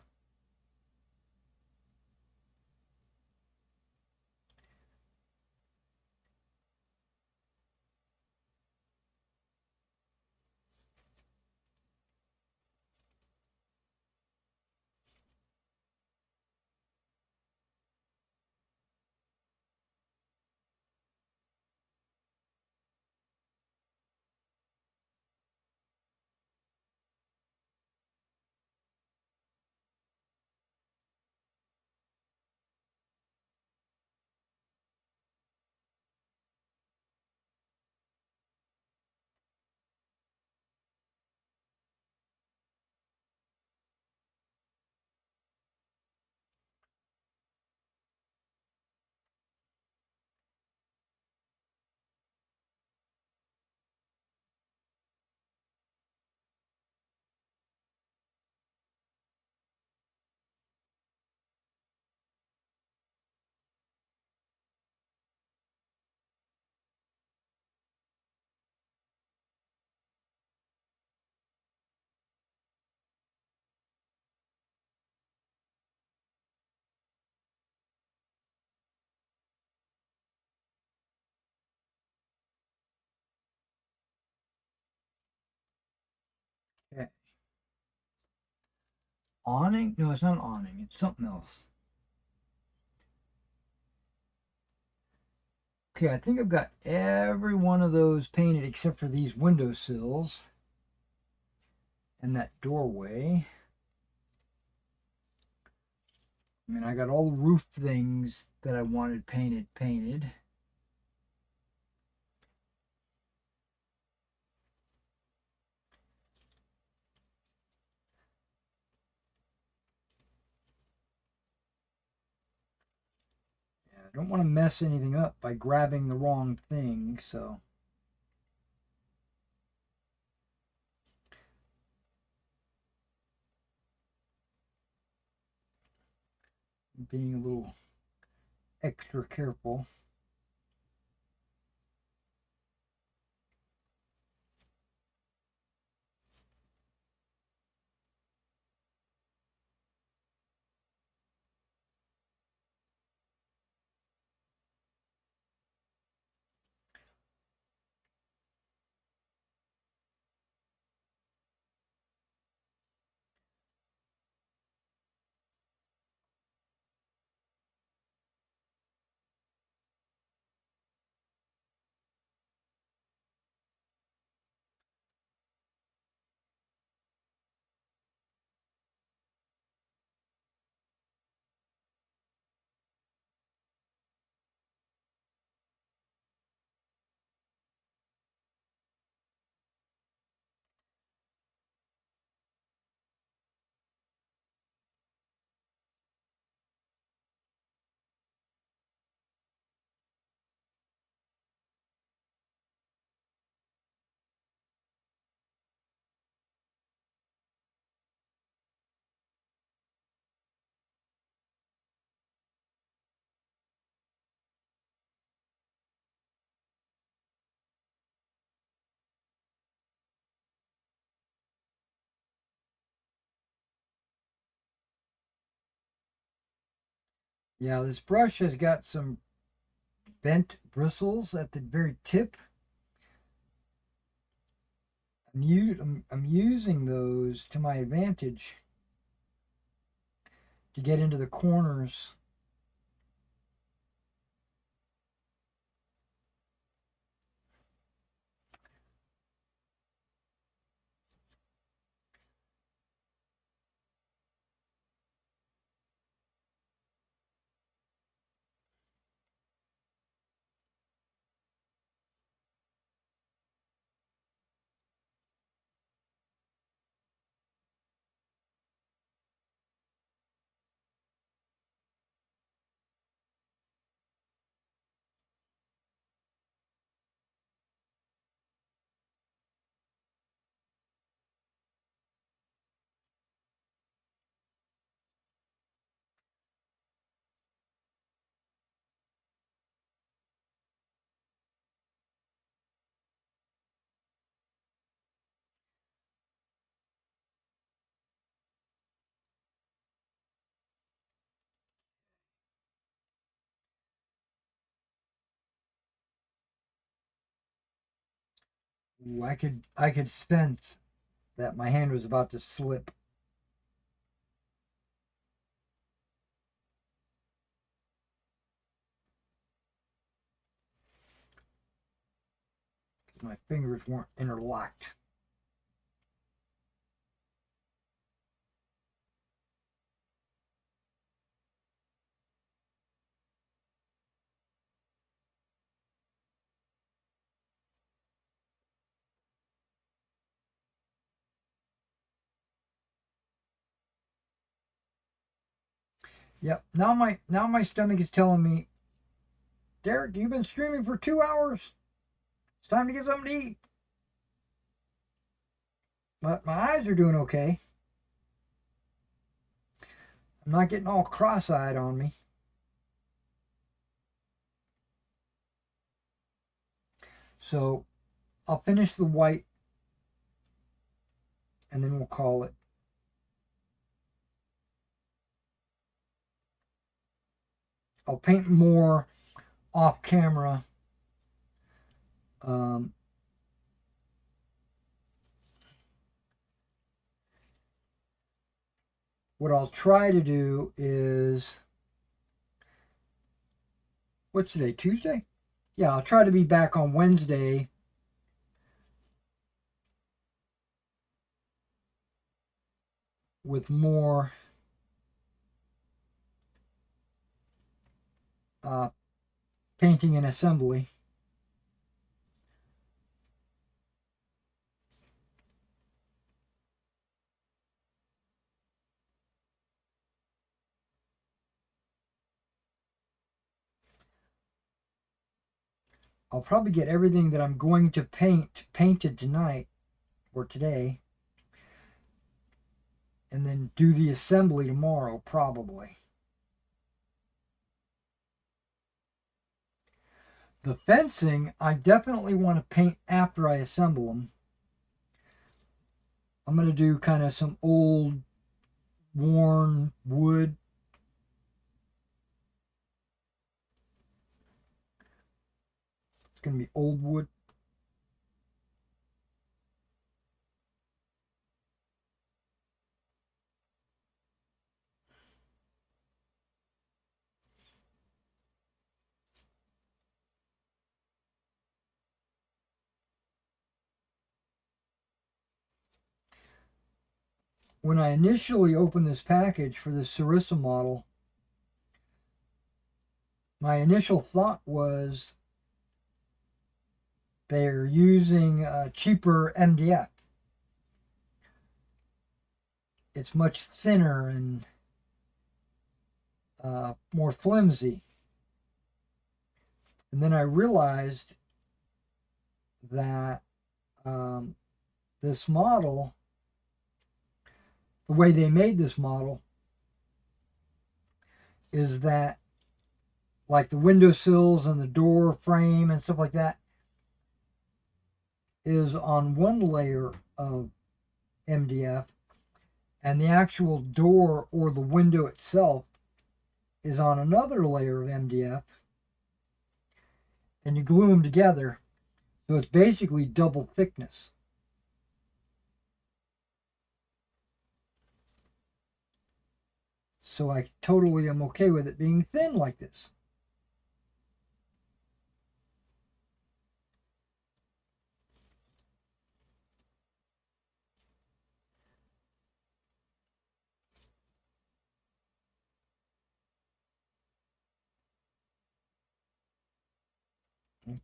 awning? No, it's not an awning. It's something else. Okay, I think I've got every one of those painted except for these windowsills and that doorway. I mean, I got all the roof things that I wanted painted. Yeah, I don't want to mess anything up by grabbing the wrong thing, so. Being a little extra careful. Yeah, this brush has got some bent bristles at the very tip. I'm using those to my advantage to get into the corners. Ooh, I could sense that my hand was about to slip. My fingers weren't interlocked. Yep. Now my stomach is telling me, Derek, you've been streaming for 2 hours. It's time to get something to eat. But my eyes are doing okay. I'm not getting all cross-eyed on me. So I'll finish the white and then we'll call it. I'll paint more off camera. Um, what I'll try to do is, what's today, Tuesday? Yeah, I'll try to be back on Wednesday with more painting and assembly. I'll probably get everything that I'm going to paint painted tonight or today, and then do the assembly tomorrow, probably. The fencing, I definitely want to paint after I assemble them. I'm going to do kind of some old, worn wood. It's going to be old wood. When I initially opened this package for the Sarissa model, my initial thought was they're using cheaper MDF. It's much thinner and more flimsy. And then I realized that this model, the way they made this model, is that like the windowsills and the door frame and stuff like that is on one layer of MDF, and the actual door or the window itself is on another layer of MDF, and you glue them together, so it's basically double thickness. So I totally am okay with it being thin like this.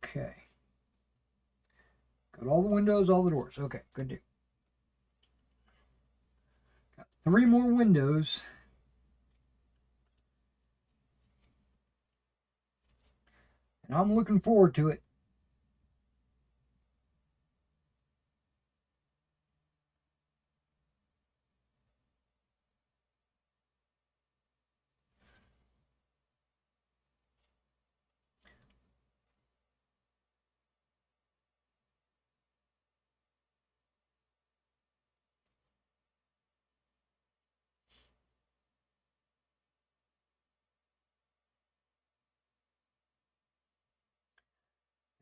Okay. Got all the windows, all the doors. Okay, good deal. Got 3 more windows. And I'm looking forward to it.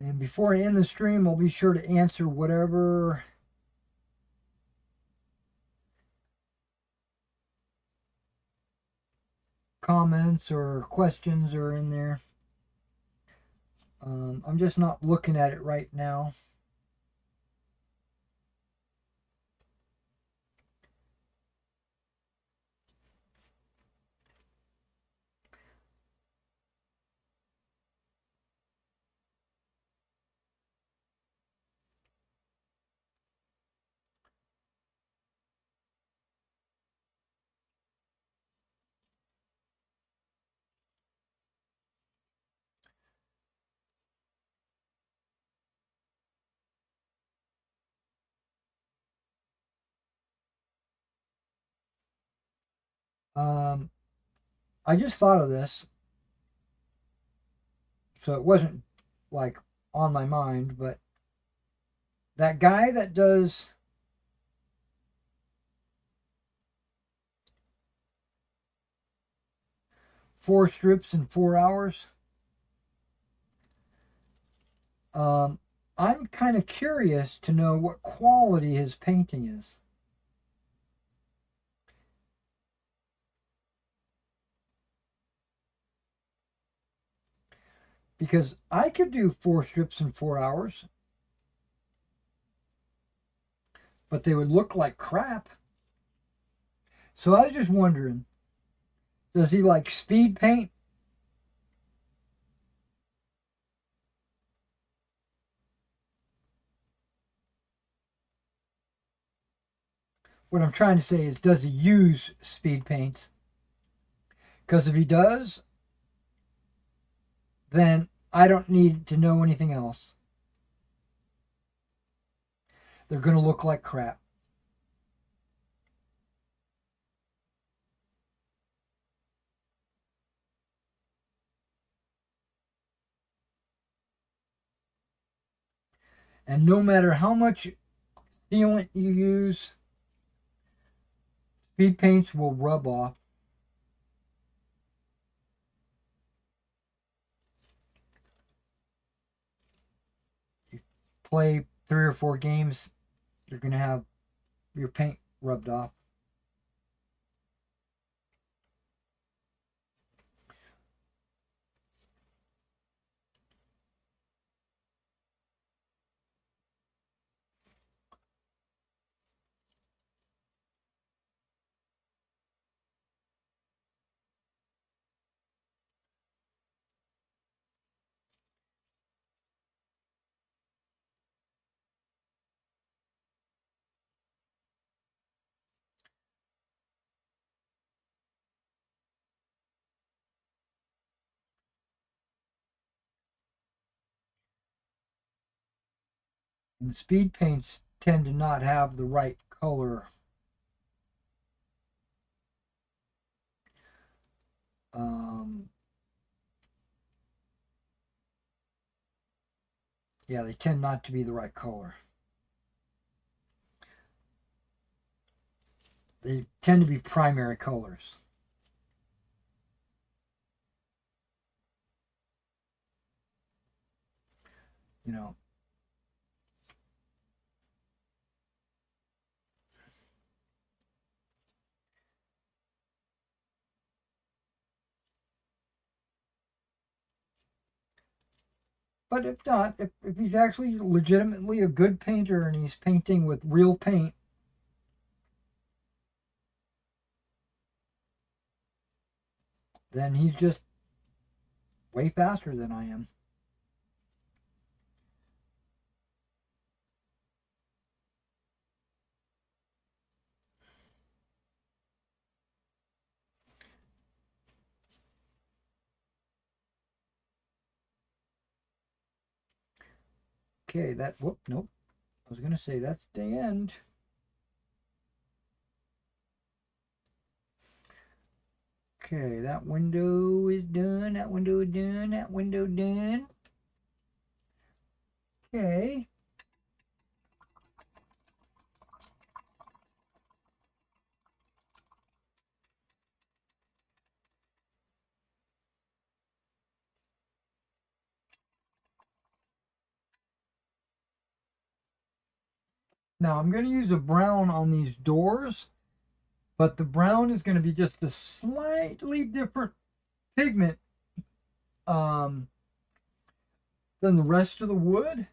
And before I end the stream, I'll be sure to answer whatever comments or questions are in there. I'm just not looking at it right now. I just thought of this, so it wasn't like on my mind, but that guy that does four strips in 4 hours, I'm kind of curious to know what quality his painting is. Because I could do 4 strips in 4 hours, but they would look like crap. So I was just wondering, does he like speed paint? What I'm trying to say is, does he use speed paints? Because if he does, then I don't need to know anything else. They're going to look like crap. And no matter how much sealant you use, speed paints will rub off. You play 3 or 4 games, you're going to have your paint rubbed off. And speed paints tend to not have the right color. Yeah, they tend not to be the right color. They tend to be primary colors. You know. But if not, if he's actually legitimately a good painter and he's painting with real paint, then he's just way faster than I am. Okay, nope. I was going to say that's the end. Okay, that window is done. That window is done. That window done. Okay. Now I'm going to use a brown on these doors, but the brown is going to be just a slightly different pigment than the rest of the wood.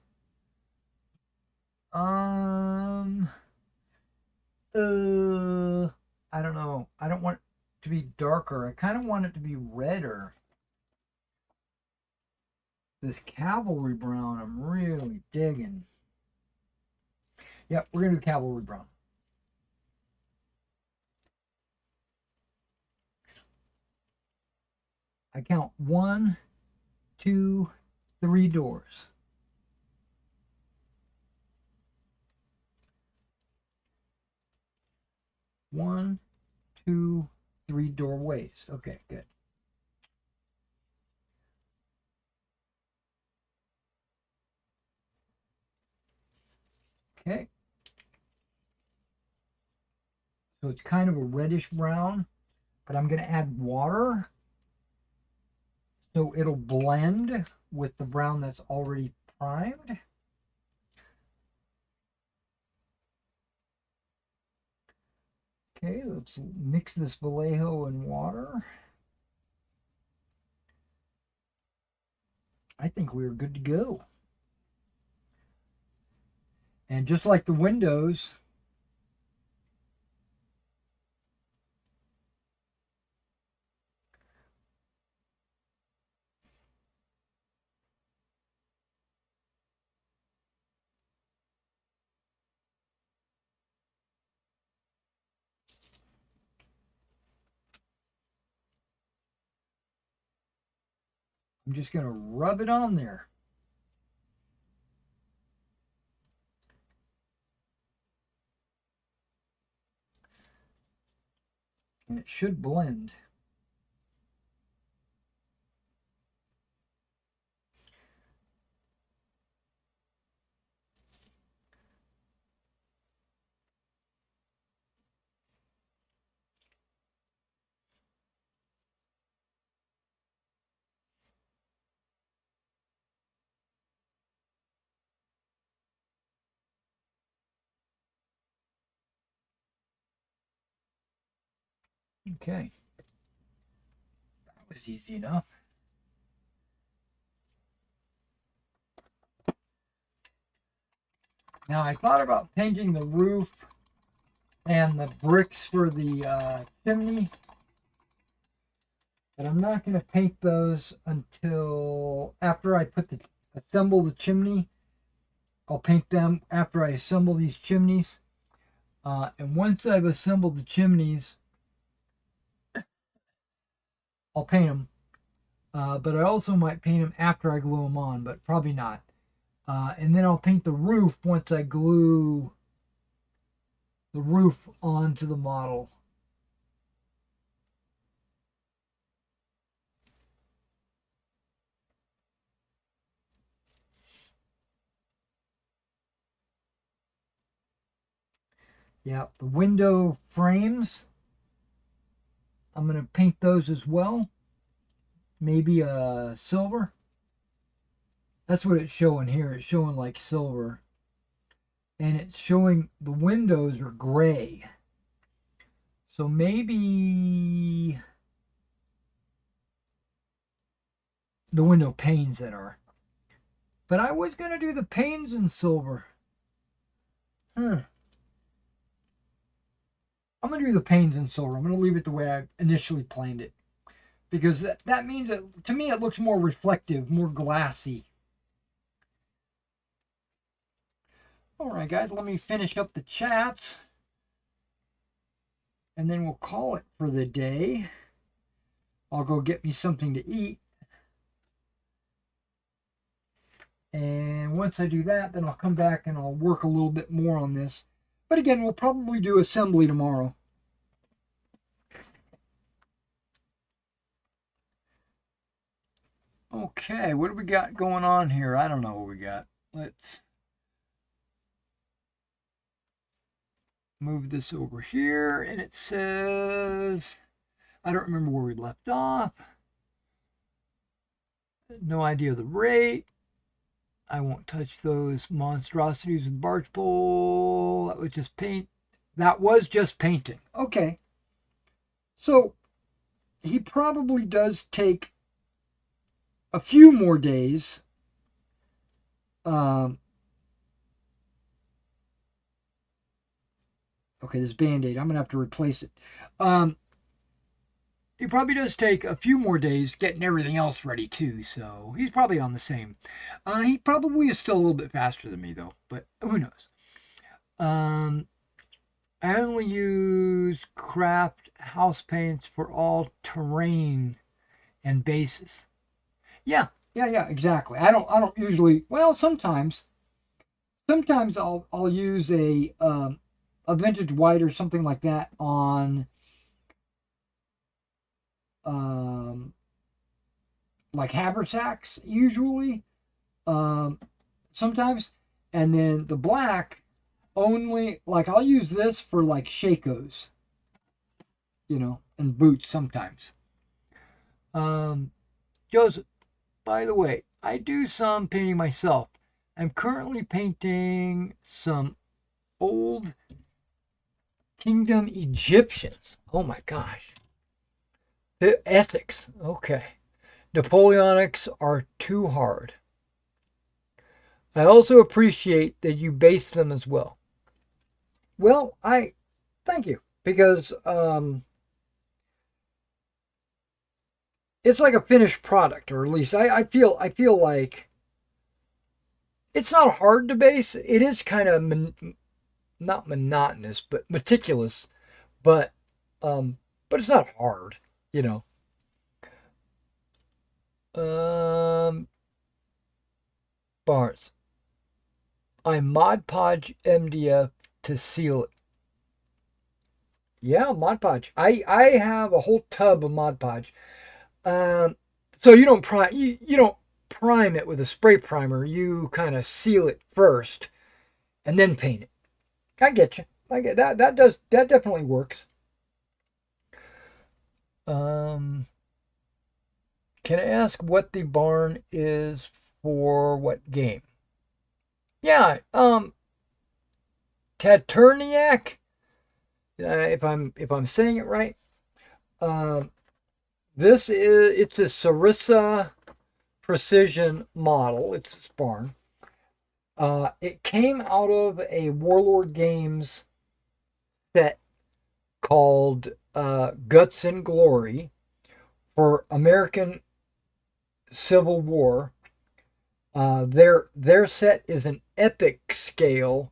Um, I don't know. I don't want it to be darker. I kind of want it to be redder. This cavalry brown, I'm really digging. Yep, we're gonna do cavalry brown. I count 1, 2, 3 doors. 1, 2, 3 doorways. Okay, good. Okay. So it's kind of a reddish brown, but I'm going to add water so it'll blend with the brown that's already primed. Okay, let's mix this Vallejo in water. I think we're good to go. And just like the windows, I'm just going to rub it on there. And it should blend. Okay. That was easy enough. Now I thought about painting the roof and the bricks for the chimney, but I'm not going to paint those until after I assemble the chimney. I'll paint them after I assemble these chimneys. And once I've assembled the chimneys, I'll paint them. But I also might paint them after I glue them on, but probably not. And then I'll paint the roof once I glue the roof onto the model. Yeah, the window frames, I'm going to paint those as well. Maybe silver. That's what it's showing here. It's showing like silver. And it's showing the windows are gray. So maybe the window panes that are. But I was going to do the panes in silver. I'm going to do the panes in silver. I'm going to leave it the way I initially planned it. Because that means that, to me, it looks more reflective, more glassy. All right, guys, let me finish up the chats. And then we'll call it for the day. I'll go get me something to eat. And once I do that, then I'll come back and I'll work a little bit more on this. But again, we'll probably do assembly tomorrow. Okay, what do we got going on here? I don't know what we got. Let's move this over here. And it says, I don't remember where we left off. No idea of the rate. I won't touch those monstrosities with the barge pole. That was just paint. That was just painting. Okay. So he probably does take a few more days. Okay, this Band-Aid, I'm going to have to replace it. He probably does take a few more days getting everything else ready too, so he's probably on the same. He probably is still a little bit faster than me though, but who knows. I only use craft house paints for all terrain and bases. Yeah, exactly. I don't usually. Well, sometimes I'll use a vintage white or something like that on like haversacks usually. Sometimes, and then the black only, like I'll use this for like shakos, and boots sometimes. Joseph, by the way, I do some painting myself. I'm currently painting some old Kingdom Egyptians. Oh my gosh. Essex. Okay. Napoleonics are too hard. I also appreciate that you base them as well. Well, I thank you because it's like a finished product, or at least I feel like it's not hard to base. It is kind of not monotonous, but meticulous. But it's not hard, you know. Barnes. I Mod Podge MDF to seal it. Yeah, Mod Podge. I have a whole tub of Mod Podge. So you don't prime it with a spray primer. You kind of seal it first, and then paint it. I get you. I get that. That definitely works. Can I ask what the barn is for? What game? Yeah. Taterniak. If I'm saying it right. It's a Sarissa precision model. It's a barn. It came out of a Warlord Games set called Guts and Glory for American Civil War. Their set is an epic scale,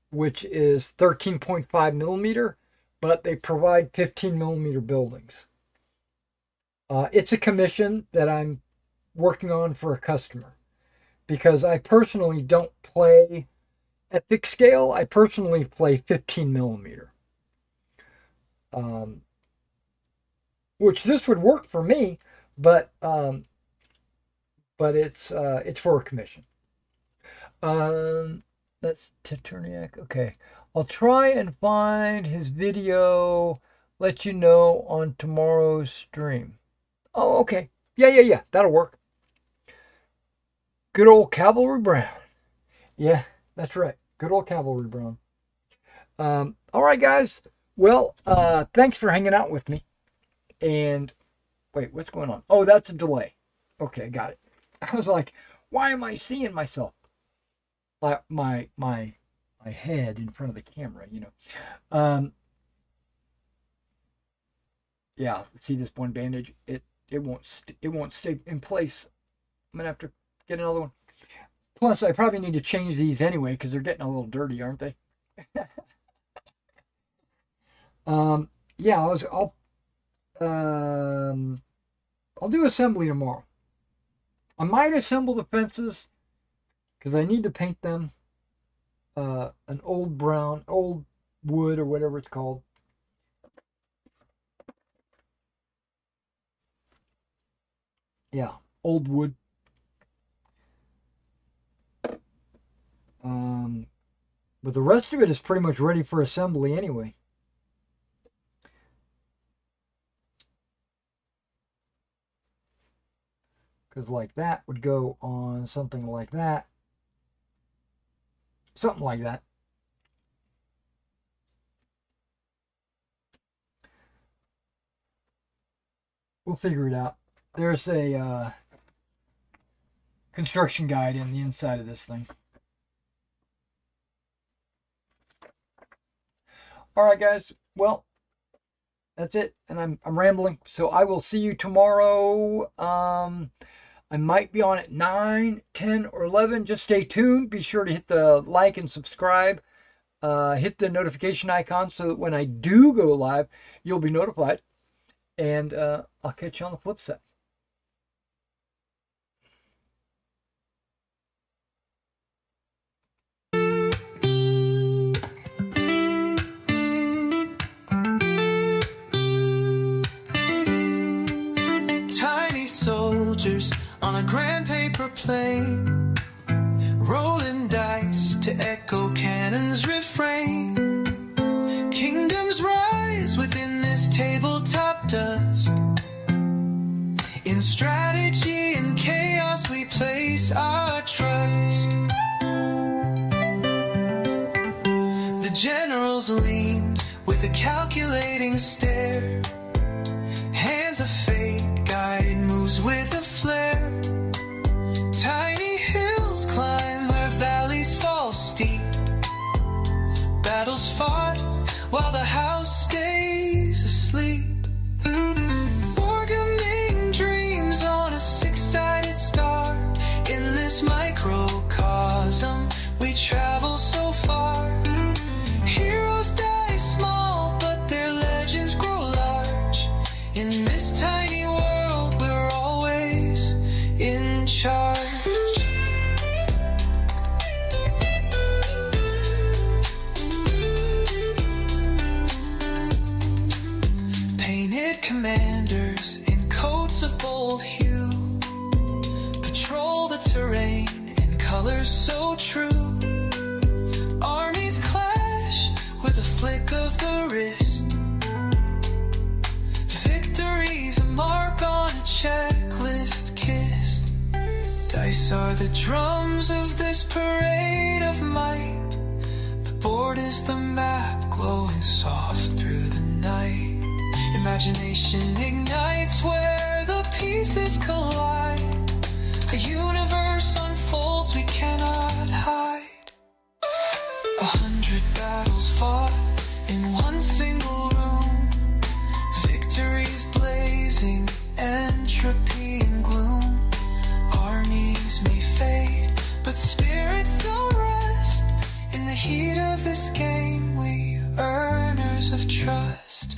which is 13.5 millimeter, but they provide 15 millimeter buildings. It's a commission that I'm working on for a customer because I personally don't play epic scale. I personally play 15 millimeter. Which this would work for me, but it's for a commission. That's Taterniak. Okay, I'll try and find his video. Let you know on tomorrow's stream. Oh, okay. Yeah. That'll work. Good old Cavalry Brown. Yeah, that's right. Good old Cavalry Brown. All right, guys. Well, thanks for hanging out with me. And wait, what's going on? Oh, that's a delay. Okay, got it. I was like, why am I seeing myself? My head in front of the camera, you know. Yeah, see this one bandage? It won't stay in place. I'm gonna have to get another one. Plus, I probably need to change these anyway because they're getting a little dirty, aren't they? Yeah, I'll do assembly tomorrow. I might assemble the fences because I need to paint them an old wood or whatever it's called. Yeah, old wood. But the rest of it is pretty much ready for assembly anyway. Because like that would go on something like that. Something like that. We'll figure it out. There's a construction guide in the inside of this thing. All right, guys. Well, that's it. And I'm rambling. So I will see you tomorrow. I might be on at 9, 10, or 11. Just stay tuned. Be sure to hit the like and subscribe. Hit the notification icon so that when I do go live, you'll be notified. And I'll catch you on the flip side. Tiny soldiers on a grand paper plane, rolling dice to echo cannon's refrain. Kingdoms rise within this tabletop dust. In strategy and chaos we place our trust. The generals lean with a calculating stare. Hands of fate guide moves with a flare. Tiny hills climb where Painted commanders in coats of bold hue patrol the terrain in colors so true. Armies clash with a flick of the wrist. Victory's a mark on a checklist kissed. Dice are the drums of this parade of might. The board is the map glowing soft through the night. Imagination ignites where the pieces collide. A universe unfolds we cannot hide. 100 battles fought in one single room. Victories blazing, entropy and gloom. Armies may fade, but spirits don't rest. In the heat of this game, we earners of trust.